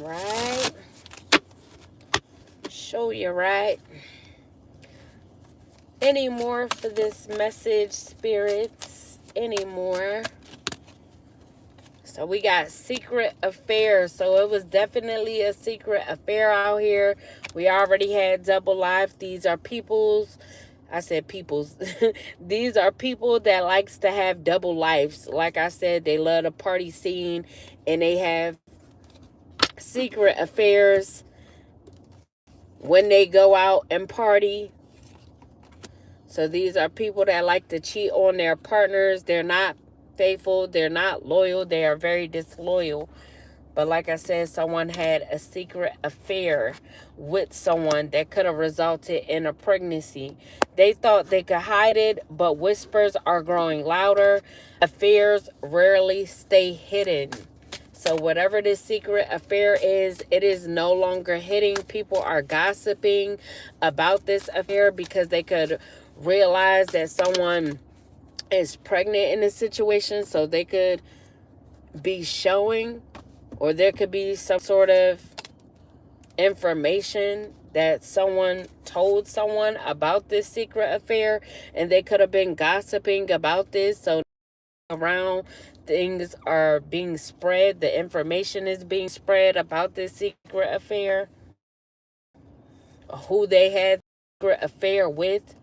Right? Show you right. Any more for this message, spirits? Any more? So we got secret affairs. So it was definitely a secret affair out here. We already had double life. These are people's. I said people's. These are people that likes to have double lives. Like I said, they love the party scene and they have secret affairs when they go out and party. So these are people that like to cheat on their partners. They're not faithful. They're not loyal. They are very disloyal. But like I said, someone had a secret affair with someone that could have resulted in a pregnancy. They thought they could hide it, but whispers are growing louder. Affairs rarely stay hidden. So whatever this secret affair is, it is no longer hidden. People are gossiping about this affair because they could realize that someone is pregnant in this situation. So they could be showing, or there could be some sort of information that someone told someone about this secret affair, and they could have been gossiping about this. So around, things are being spread, the information is being spread about this secret affair, who they had secret affair with,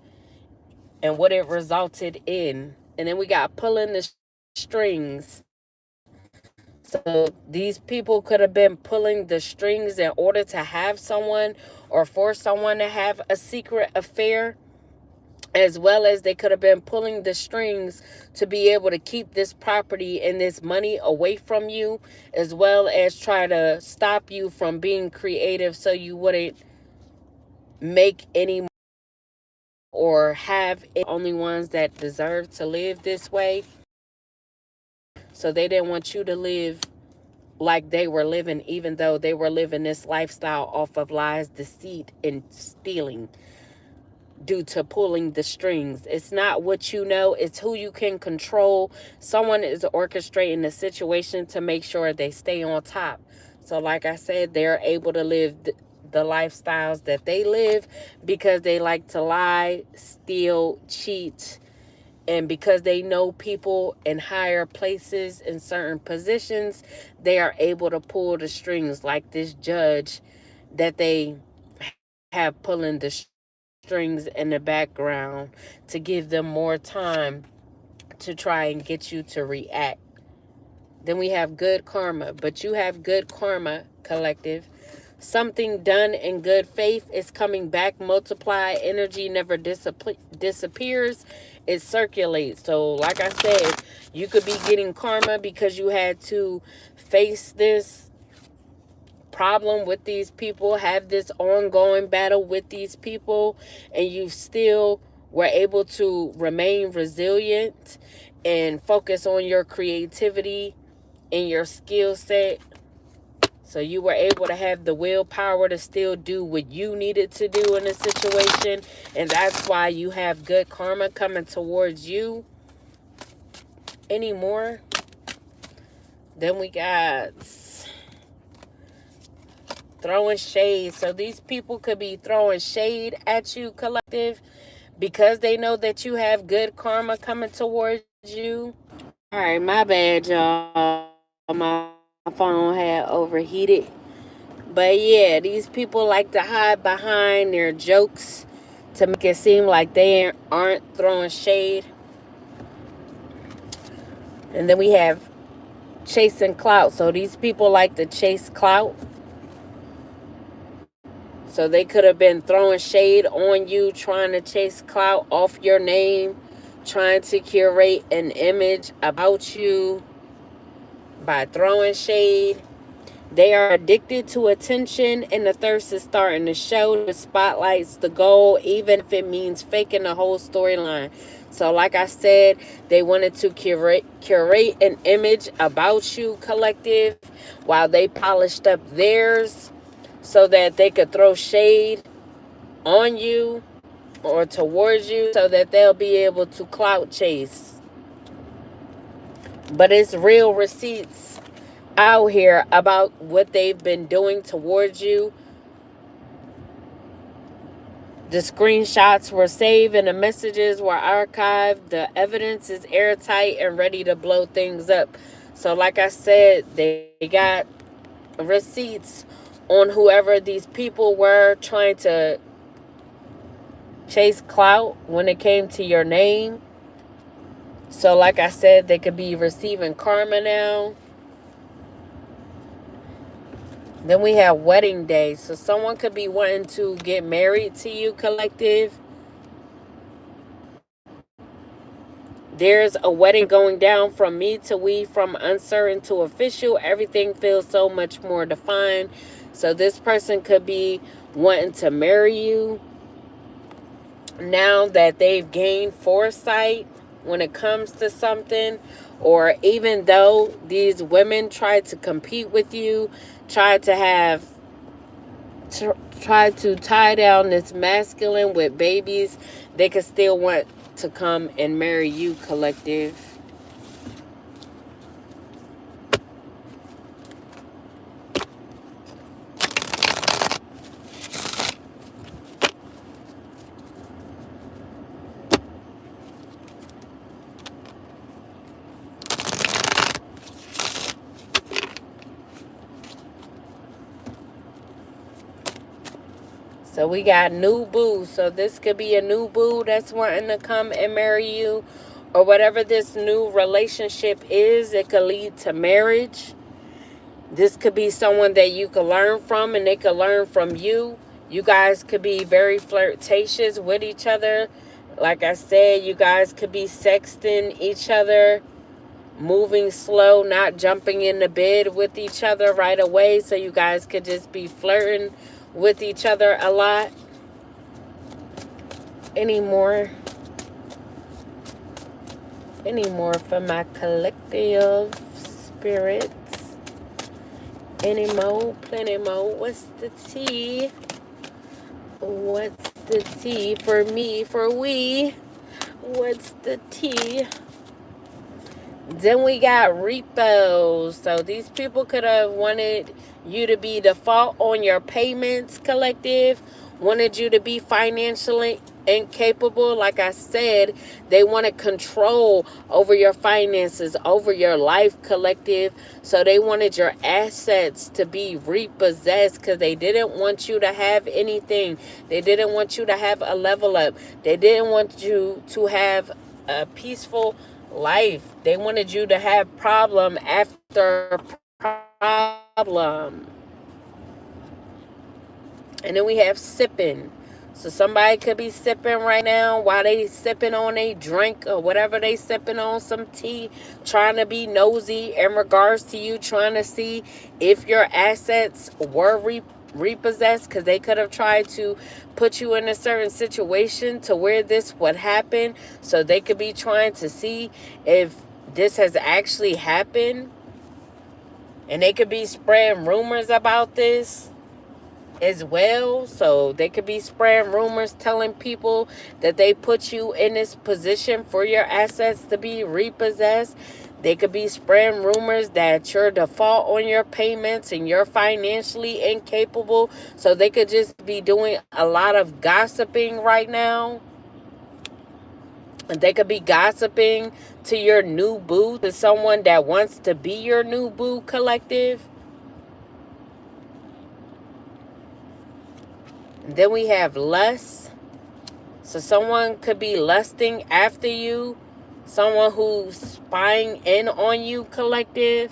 and what it resulted in. And then we got pulling the strings. So these people could have been pulling the strings in order to have someone, or for someone to have a secret affair, as well as they could have been pulling the strings to be able to keep this property and this money away from you, as well as try to stop you from being creative so you wouldn't make any more or have only ones that deserve to live this way. So they didn't want you to live like they were living, even though they were living this lifestyle off of lies, deceit, and stealing due to pulling the strings. It's not what you know, it's who you can control. Someone is orchestrating the situation to make sure they stay on top. So like I said, they're able to live the lifestyles that they live because they like to lie, steal, cheat, and because they know people in higher places in certain positions, they are able to pull the strings, like this judge that they have pulling the strings in the background to give them more time to try and get you to react. Then we have good karma, but you have good karma, collective. Something done in good faith is coming back multiplied. Energy never disappears. It circulates. So like I said, you could be getting karma because you had to face this problem with these people, have this ongoing battle with these people, and you still were able to remain resilient and focus on your creativity and your skill set. So you were able to have the willpower to still do what you needed to do in a situation. And that's why you have good karma coming towards you. Any more? Then we got throwing shade. So these people could be throwing shade at you, collective, because they know that you have good karma coming towards you. All right, my bad, y'all. My phone had overheated. But yeah, these people like to hide behind their jokes to make it seem like they aren't throwing shade. And then we have chasing clout. So these people like to chase clout. So they could have been throwing shade on you, trying to chase clout off your name, trying to curate an image about you by throwing shade. They are addicted to attention, and the thirst is starting to show. The spotlight's the goal, even if it means faking the whole storyline. So, like I said, they wanted to curate an image about you, collective, while they polished up theirs so that they could throw shade on you or towards you so that they'll be able to clout chase. But it's real receipts out here about what they've been doing towards you. The screenshots were saved and the messages were archived. The evidence is airtight and ready to blow things up. So like I said, they got receipts on whoever these people were trying to chase clout when it came to your name. So like I said, they could be receiving karma now. Then we have wedding day. So someone could be wanting to get married to you, collective. There's a wedding going down from me to we, from uncertain to official. Everything feels so much more defined. So this person could be wanting to marry you now that they've gained foresight when it comes to something. Or even though these women try to compete with you, try to tie down this masculine with babies, they could still want to come and marry you, collective. So we got new boo. So this could be a new boo that's wanting to come and marry you. Or whatever this new relationship is, it could lead to marriage. This could be someone that you could learn from and they could learn from you. You guys could be very flirtatious with each other. Like I said, you guys could be sexting each other, moving slow, not jumping into bed with each other right away. So you guys could just be flirting with each other a lot. Any more for my collective spirits? Any more? Plenty more. What's the tea? What's the tea for me, for we? What's the tea? Then we got repos. So these people could have wanted you to be default on your payments, collective. Wanted you to be financially incapable. Like I said, they wanted control over your finances, over your life, collective. So they wanted your assets to be repossessed because they didn't want you to have anything. They didn't want you to have a level up. They didn't want you to have a peaceful life. They wanted you to have problem after problem. And then we have sipping. So somebody could be sipping right now while they sipping on a drink or whatever they sipping on, some tea, trying to be nosy in regards to you, trying to see if your assets were repossessed, because they could have tried to put you in a certain situation to where this would happen. So they could be trying to see if this has actually happened. And they could be spreading rumors about this as well. So they could be spreading rumors, telling people that they put you in this position for your assets to be repossessed. They could be spreading rumors that you're default on your payments and you're financially incapable. So they could just be doing a lot of gossiping right now. And they could be gossiping to your new boo, to someone that wants to be your new boo, collective. And then we have lust. So someone could be lusting after you. Someone who's spying in on you, collective.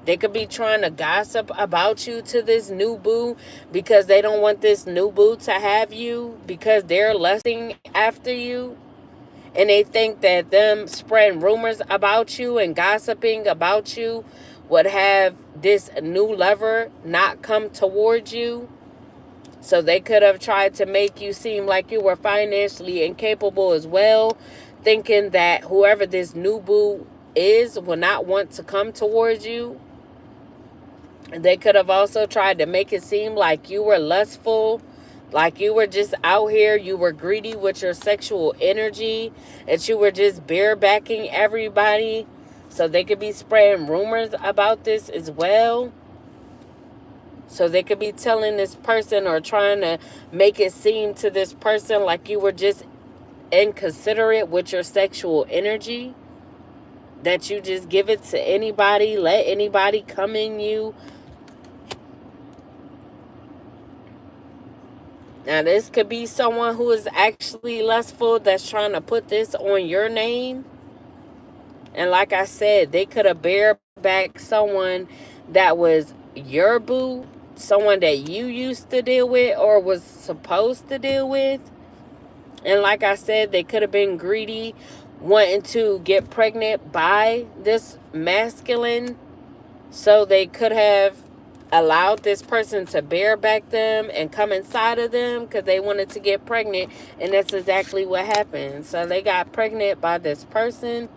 They could be trying to gossip about you to this new boo because they don't want this new boo to have you, because they're lusting after you. And they think that them spreading rumors about you and gossiping about you would have this new lover not come towards you. So they could have tried to make you seem like you were financially incapable as well, thinking that whoever this new boo is will not want to come towards you. They could have also tried to make it seem like you were lustful, like you were just out here, you were greedy with your sexual energy, that you were just barebacking everybody. So they could be spreading rumors about this as well. So they could be telling this person or trying to make it seem to this person like you were just inconsiderate with your sexual energy, that you just give it to anybody, let anybody come in you. Now, this could be someone who is actually lustful that's trying to put this on your name. And like I said, they could have barebacked someone that was your boo, someone that you used to deal with or was supposed to deal with. And like I said, they could have been greedy, wanting to get pregnant by this masculine. So they could have allowed this person to bareback them and come inside of them because they wanted to get pregnant. And that's exactly what happened. So they got pregnant by this person.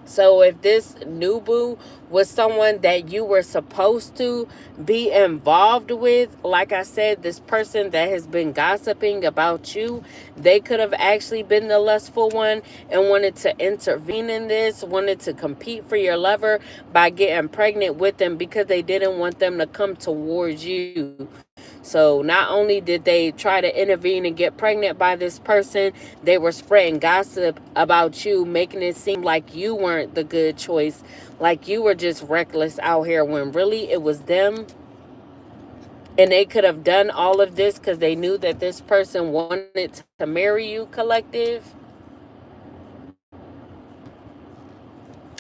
So if this new boo was someone that you were supposed to be involved with, like I said, this person that has been gossiping about you, they could have actually been the lustful one and wanted to intervene in this, wanted to compete for your lover by getting pregnant with them because they didn't want them to come towards you. So not only did they try to intervene and get pregnant by this person, they were spreading gossip about you, making it seem like you weren't the good choice, like you were just reckless out here when really it was them. And they could have done all of this because they knew that this person wanted to marry you, collective.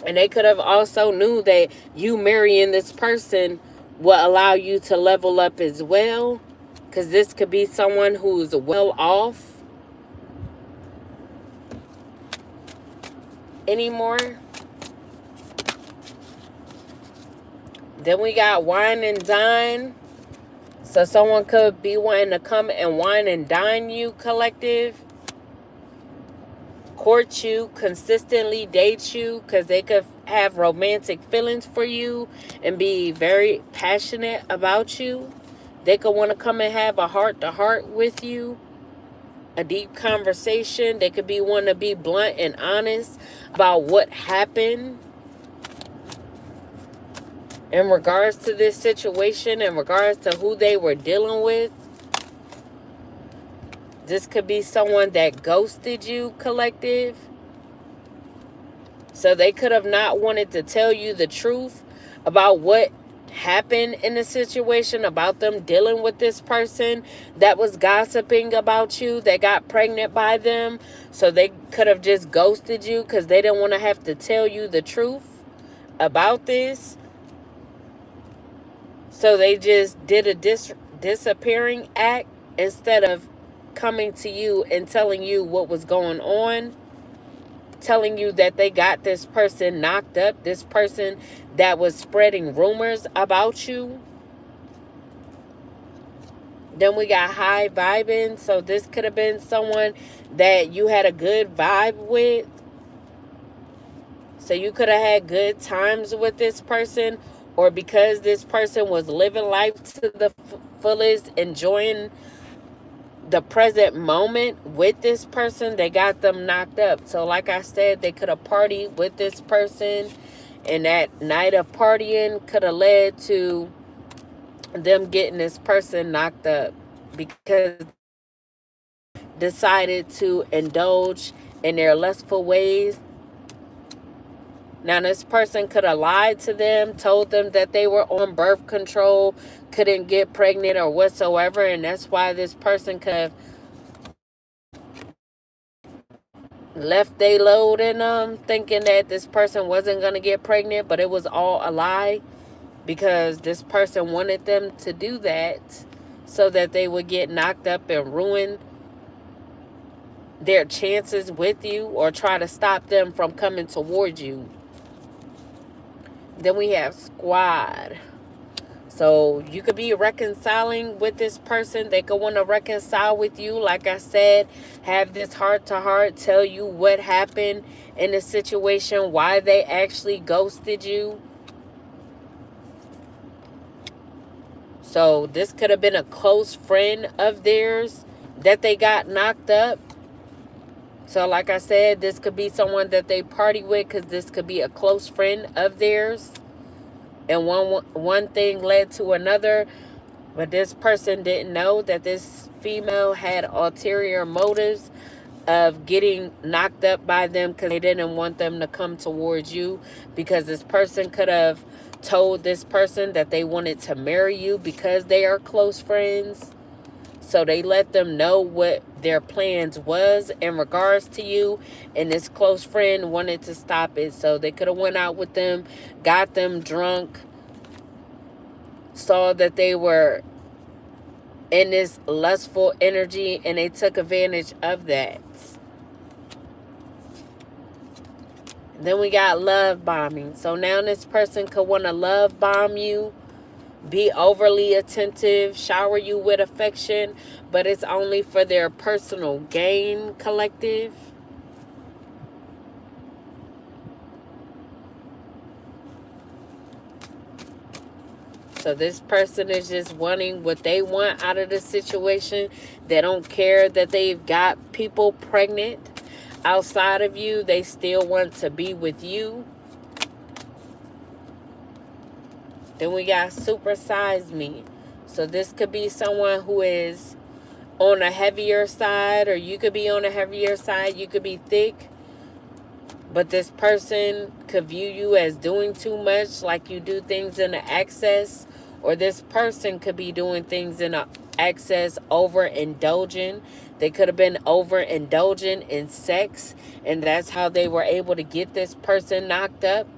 And they could have also knew that you marrying this person will allow you to level up as well. Because this could be someone who's well off anymore. Then we got wine and dine. So someone could be wanting to come and wine and dine you, collective. Court you, consistently date you, because they could have romantic feelings for you and be very passionate about you. They could want to come and have a heart-to-heart with you, a deep conversation. They could be wanting to be blunt and honest about what happened in regards to this situation, in regards to who they were dealing with. This could be someone that ghosted you, collective. So they could have not wanted to tell you the truth about what happened in the situation, about them dealing with this person that was gossiping about you, that got pregnant by them. So they could have just ghosted you because they didn't want to have to tell you the truth about this. So they just did a disappearing act instead of coming to you and telling you what was going on, telling you that they got this person knocked up, this person that was spreading rumors about you. Then we got high vibing. So this could have been someone that you had a good vibe with. So you could have had good times with this person, or because this person was living life to the fullest, enjoying the present moment with this person, they got them knocked up. So like I said, they could have partied with this person, and that night of partying could have led to them getting this person knocked up because decided to indulge in their lustful ways. Now, this person could have lied to them, told them that they were on birth control, couldn't get pregnant or whatsoever, and that's why this person could have left their load in them, thinking that this person wasn't going to get pregnant, but it was all a lie because this person wanted them to do that so that they would get knocked up and ruined their chances with you or try to stop them from coming towards you. Then we have squad. So you could be reconciling with this person. They could want to reconcile with you. Like I said, have this heart to heart, tell you what happened in the situation, why they actually ghosted you. So this could have been a close friend of theirs that they got knocked up. So like I said, this could be someone that they party with, because this could be a close friend of theirs. And one thing led to another, but this person didn't know that this female had ulterior motives of getting knocked up by them, because they didn't want them to come towards you, because this person could have told this person that they wanted to marry you because they are close friends. So they let them know what their plans was in regards to you, and this close friend wanted to stop it. So they could have went out with them, got them drunk, saw that they were in this lustful energy, and they took advantage of that. Then we got love bombing. So now this person could want to love bomb you, be overly attentive, shower you with affection, but it's only for their personal gain, collective. So this person is just wanting what they want out of the situation. They don't care that they've got people pregnant outside of you. They still want to be with you. Then we got supersize me. So this could be someone who is on a heavier side, or you could be on a heavier side. You could be thick, but this person could view you as doing too much, like you do things in the excess, or this person could be doing things in the excess, overindulging. They could have been overindulging in sex, and that's how they were able to get this person knocked up.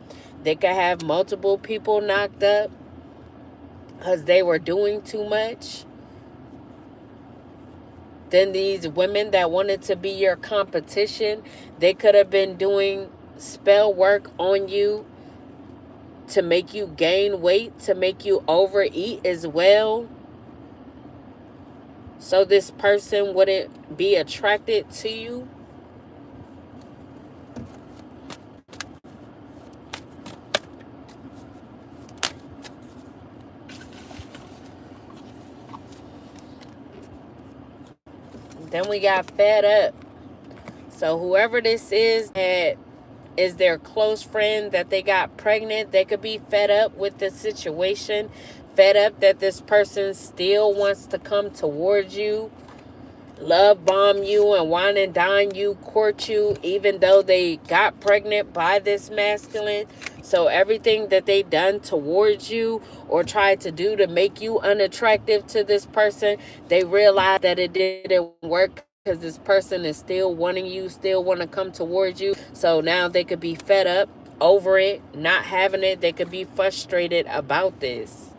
They could have multiple people knocked up because they were doing too much. Then these women that wanted to be your competition, they could have been doing spell work on you to make you gain weight, to make you overeat as well. So this person wouldn't be attracted to you. Then we got fed up. So whoever this is that is their close friend that they got pregnant, they could be fed up with the situation, fed up that this person still wants to come towards you, love bomb you and wine and dine you, court you, even though they got pregnant by this masculine. So everything that they done towards you or tried to do to make you unattractive to this person, they realized that it didn't work, because this person is still wanting you, still want to come towards you. So now they could be fed up over it, not having it. They could be frustrated about this.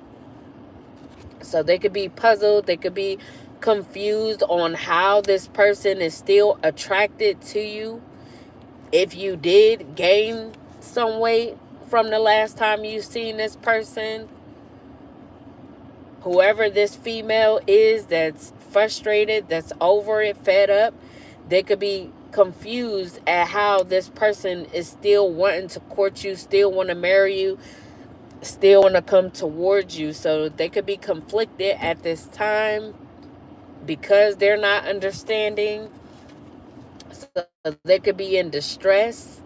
So they could be puzzled. They could be confused on how this person is still attracted to you. If you did gain some weight from the last time you seen this person, whoever this female is that's frustrated, that's over it, fed up, they could be confused at how this person is still wanting to court you, still want to marry you, still want to come towards you. So they could be conflicted at this time because they're not understanding. So they could be in distress.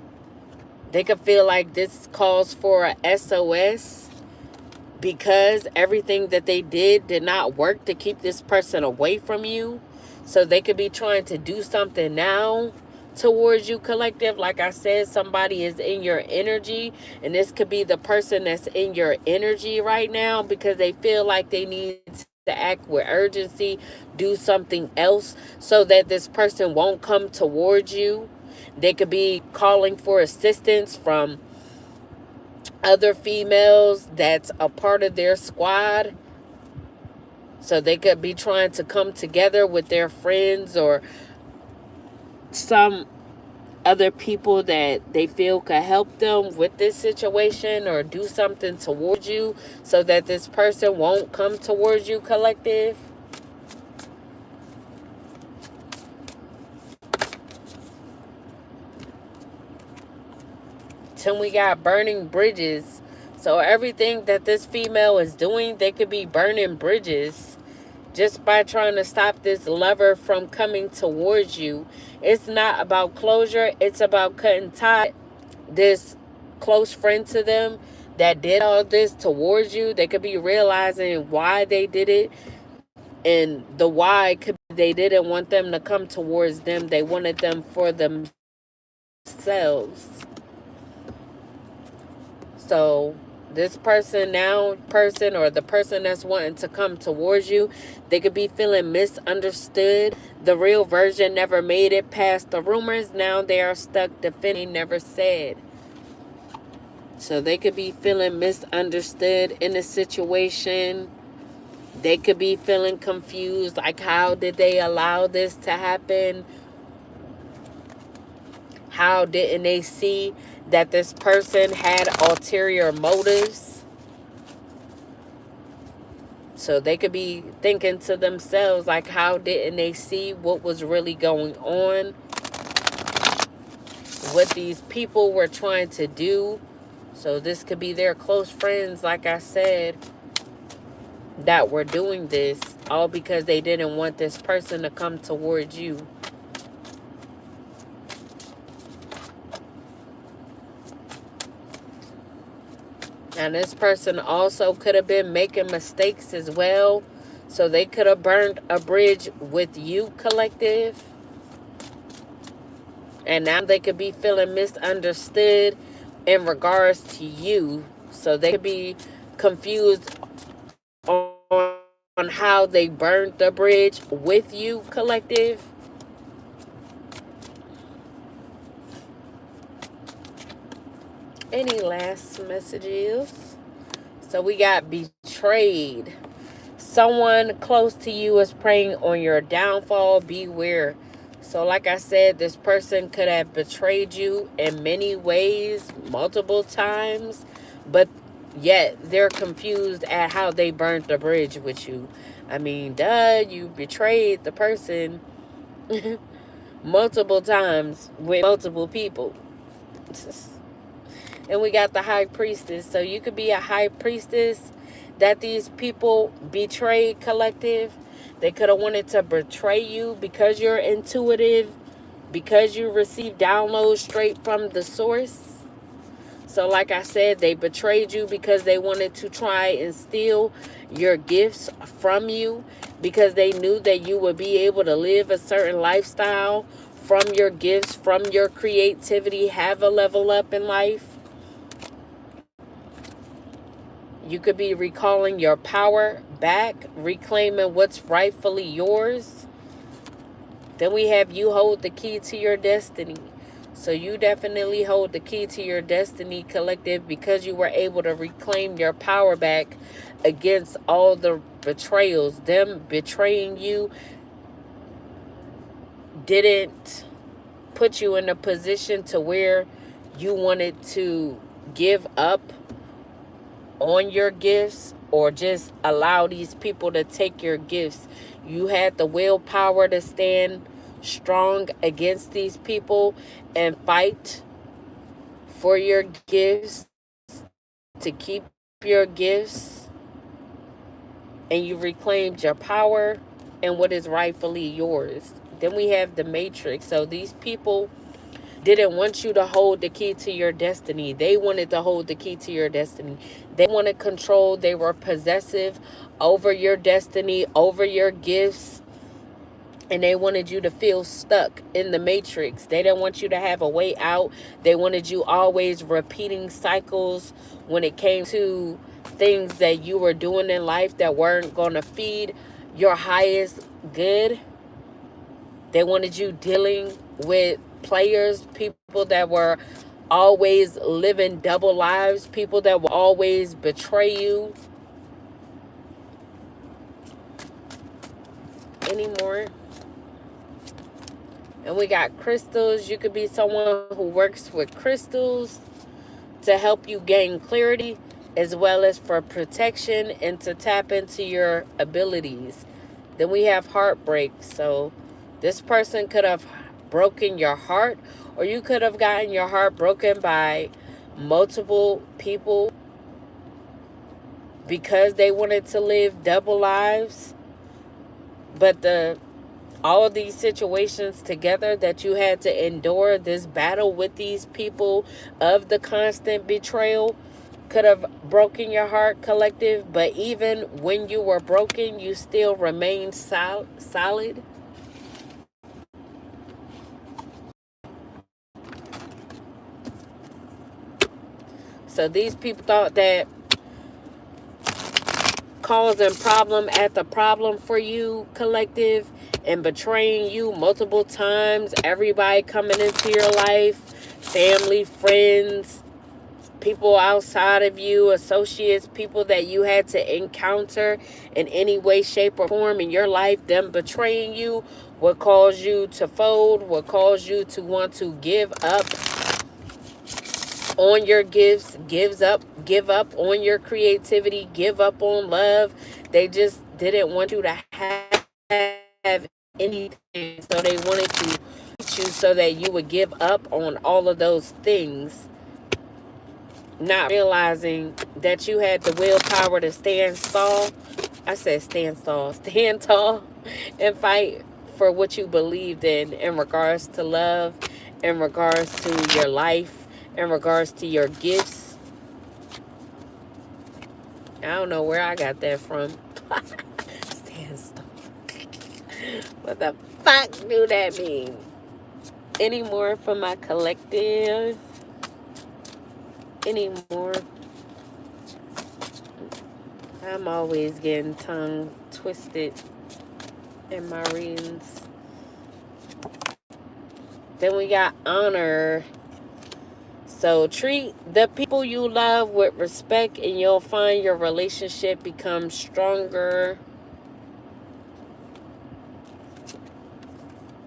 They could feel like this calls for a SOS, because everything that they did not work to keep this person away from you. So they could be trying to do something now towards you, collective. Like I said, somebody is in your energy, and this could be the person that's in your energy right now, because they feel like they need to act with urgency, do something else so that this person won't come towards you. They could be calling for assistance from other females that's a part of their squad. So they could be trying to come together with their friends or some other people that they feel could help them with this situation or do something towards you so that this person won't come towards you, collective. Then we got burning bridges. So everything that this female is doing, they could be burning bridges just by trying to stop this lover from coming towards you. It's not about closure. It's about cutting ties. This close friend to them that did all this towards you, they could be realizing why they did it. And the why could be they didn't want them to come towards them. They wanted them for themselves. So this person or the person that's wanting to come towards you, they could be feeling misunderstood. The real version never made it past the rumors. Now they are stuck defending never said. So they could be feeling misunderstood in a situation. They could be feeling confused, like how did they allow this to happen? How didn't they see that this person had ulterior motives? So they could be thinking to themselves, like, how didn't they see what was really going on? What these people were trying to do. So this could be their close friends, like I said, that were doing this, all because they didn't want this person to come towards you. And this person also could have been making mistakes as well. So they could have burned a bridge with you, collective. And now they could be feeling misunderstood in regards to you. So they could be confused on how they burned the bridge with you, collective. Any last messages? So we got betrayed. Someone close to you is preying on your downfall. Beware. So like I said, this person could have betrayed you in many ways, multiple times, but yet they're confused at how they burnt the bridge with you. I mean, duh, you betrayed the person multiple times with multiple people. And we got the high priestess. So you could be a high priestess that these people betrayed, collective. They could have wanted to betray you because you're intuitive, because you receive downloads straight from the source. So like I said, they betrayed you because they wanted to try and steal your gifts from you, because they knew that you would be able to live a certain lifestyle from your gifts, from your creativity, have a level up in life. You could be recalling your power back, reclaiming what's rightfully yours. Then we have you hold the key to your destiny. So you definitely hold the key to your destiny, collective, because you were able to reclaim your power back against all the betrayals. Them betraying you didn't put you in a position to where you wanted to give up on your gifts or just allow these people to take your gifts. You had the willpower to stand strong against these people and fight for your gifts, to keep your gifts, and you reclaimed your power and what is rightfully yours. Then we have the matrix. So these people didn't want you to hold the key to your destiny. They wanted to hold the key to your destiny. They wanted control. They were possessive over your destiny, over your gifts. And they wanted you to feel stuck in the matrix. They didn't want you to have a way out. They wanted you always repeating cycles when it came to things that you were doing in life that weren't going to feed your highest good. They wanted you dealing with players, people that were always living double lives, people that will always betray you. Any more? And we got crystals. You could be someone who works with crystals to help you gain clarity, as well as for protection and to tap into your abilities. Then we have heartbreak. So this person could have broken your heart, or you could have gotten your heart broken by multiple people because they wanted to live double lives. But all of these situations together that you had to endure, this battle with these people of the constant betrayal, could have broken your heart, collective. But even when you were broken, you still remained solid. So these people thought that causing problem at the problem for you, collective, and betraying you multiple times, everybody coming into your life, family, friends, people outside of you, associates, people that you had to encounter in any way, shape, or form in your life, them betraying you will cause you to fold, will cause you to want to give up on your gifts, give up on your creativity, give up on love. They just didn't want you to have anything, so they wanted to teach you so that you would give up on all of those things, not realizing that you had the willpower to stand tall. I said stand tall and fight for what you believed in regards to love, in regards to your life, in regards to your gifts. I don't know where I got that from. Stand tall. What the fuck do that mean? Any more for my collective? Any more? I'm always getting tongue twisted in my readings. Then we got honor. So treat the people you love with respect and you'll find your relationship becomes stronger.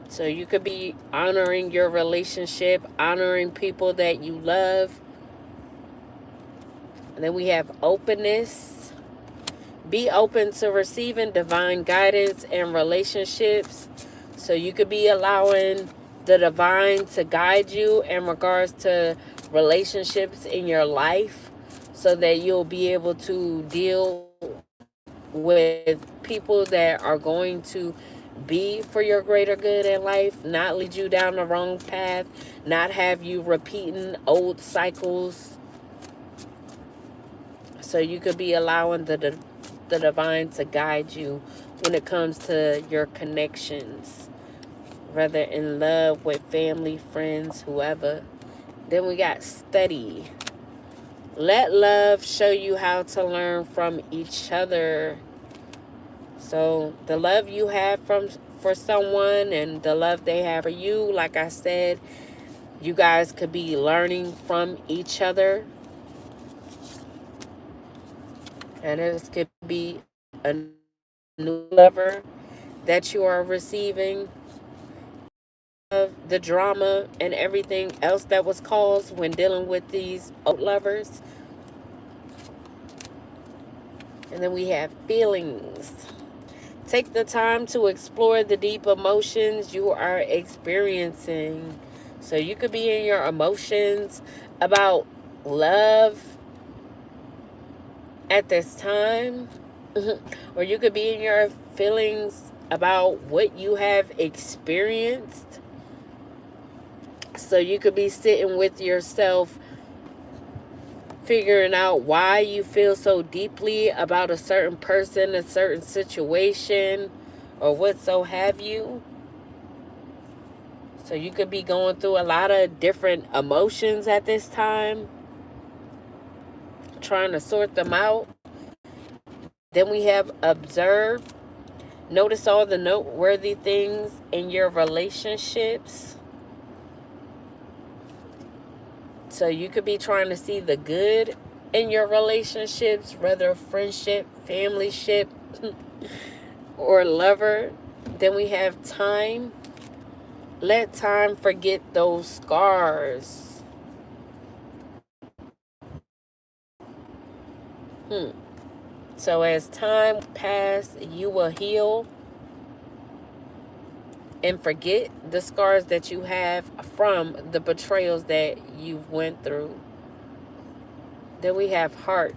So you could be honoring your relationship, honoring people that you love. And then we have openness. Be open to receiving divine guidance and relationships. So you could be allowing the divine to guide you in regards to relationships in your life, so that you'll be able to deal with people that are going to be for your greater good in life, not lead you down the wrong path, not have you repeating old cycles. So you could be allowing the divine to guide you when it comes to your connections, whether in love, with family, friends, whoever. Then we got study. Let love show you how to learn from each other. So the love you have for someone and the love they have for you, like I said, you guys could be learning from each other. And this could be a new lover that you are receiving. Of the drama and everything else that was caused when dealing with these old lovers. And then we have feelings. Take the time to explore the deep emotions you are experiencing. So you could be in your emotions about love at this time, or you could be in your feelings about what you have experienced. So you could be sitting with yourself, figuring out why you feel so deeply about a certain person, a certain situation, or what so have you. So you could be going through a lot of different emotions at this time, trying to sort them out. Then we have observe. Notice all the noteworthy things in your relationships. So you could be trying to see the good in your relationships, whether friendship, family ship, or lover. Then we have time. Let time forget those scars. So as time passes, you will heal and forget the scars that you have from the betrayals that you've went through. Then we have heart.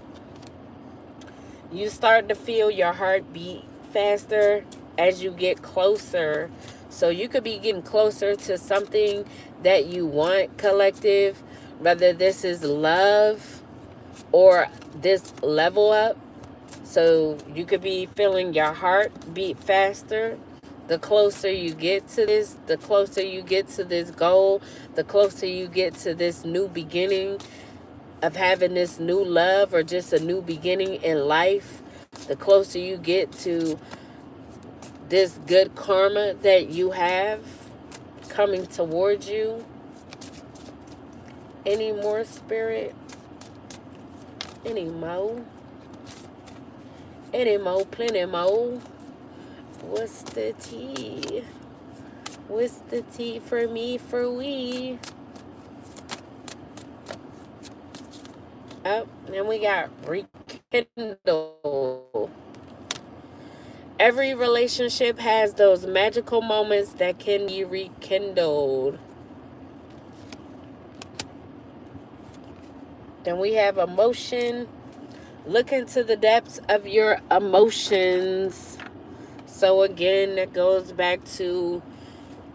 You start to feel your heart beat faster as you get closer. So you could be getting closer to something that you want, collective, whether this is love or this level up. So you could be feeling your heart beat faster. The closer you get to this, the closer you get to this goal, the closer you get to this new beginning of having this new love or just a new beginning in life, the closer you get to this good karma that you have coming towards you. Any more, spirit? Any more? Any more? Plenty more? What's the tea? What's the tea for me, for we? Oh, then we got rekindle. Every relationship has those magical moments that can be rekindled. Then we have emotion. Look into the depths of your emotions. So again, that goes back to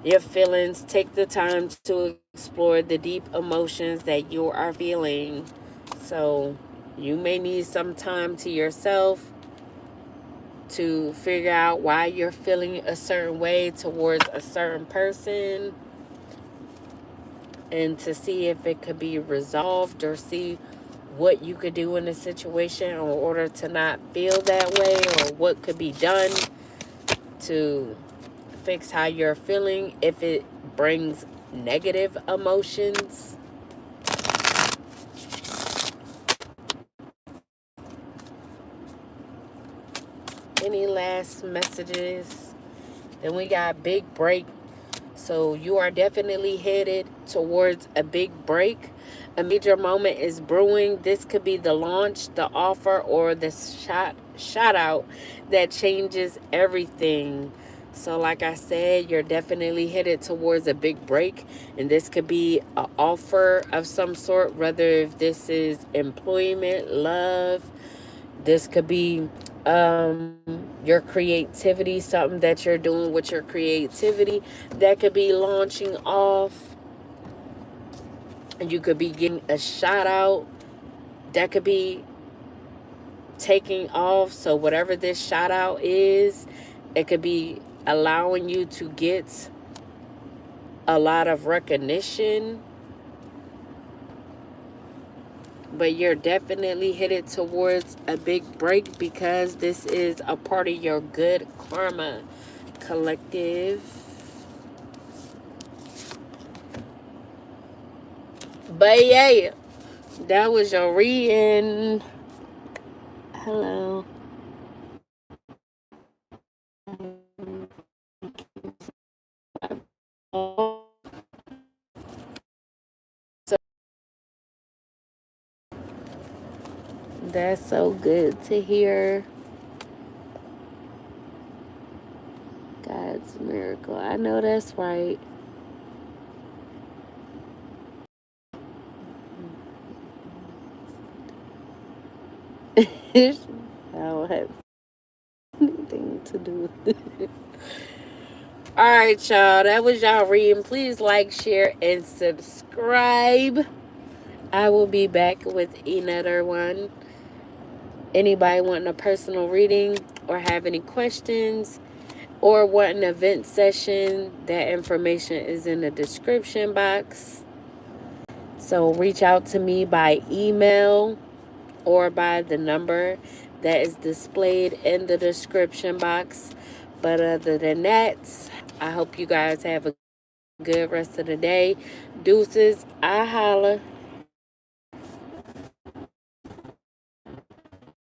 your feelings. Take the time to explore the deep emotions that you are feeling. So you may need some time to yourself to figure out why you're feeling a certain way towards a certain person, and to see if it could be resolved, or see what you could do in a situation in order to not feel that way, or what could be done to fix how you're feeling if it brings negative emotions. Any last messages? Then we got big break. So you are definitely headed towards a big break. A major moment is brewing. This could be the launch, the offer, or the shot out that changes everything. So like I said, you're definitely headed towards a big break. And this could be an offer of some sort, whether if this is employment, love. This could be your creativity, something that you're doing with your creativity that could be launching off. And you could be getting a shout out that could be taking off. So whatever this shout out is, it could be allowing you to get a lot of recognition. But you're definitely headed towards a big break because this is a part of your good karma, collective. But yeah, that was your reading. Hello. So that's so good to hear. God's miracle. I know that's right. I don't have anything to do with it. Alright, y'all. That was y'all reading. Please like, share, and subscribe. I will be back with another one. Anybody wanting a personal reading or have any questions or want an event session, that information is in the description box. So reach out to me by email or by the number that is displayed in the description box. But other than that, I hope you guys have a good rest of the day. Deuces, I holla.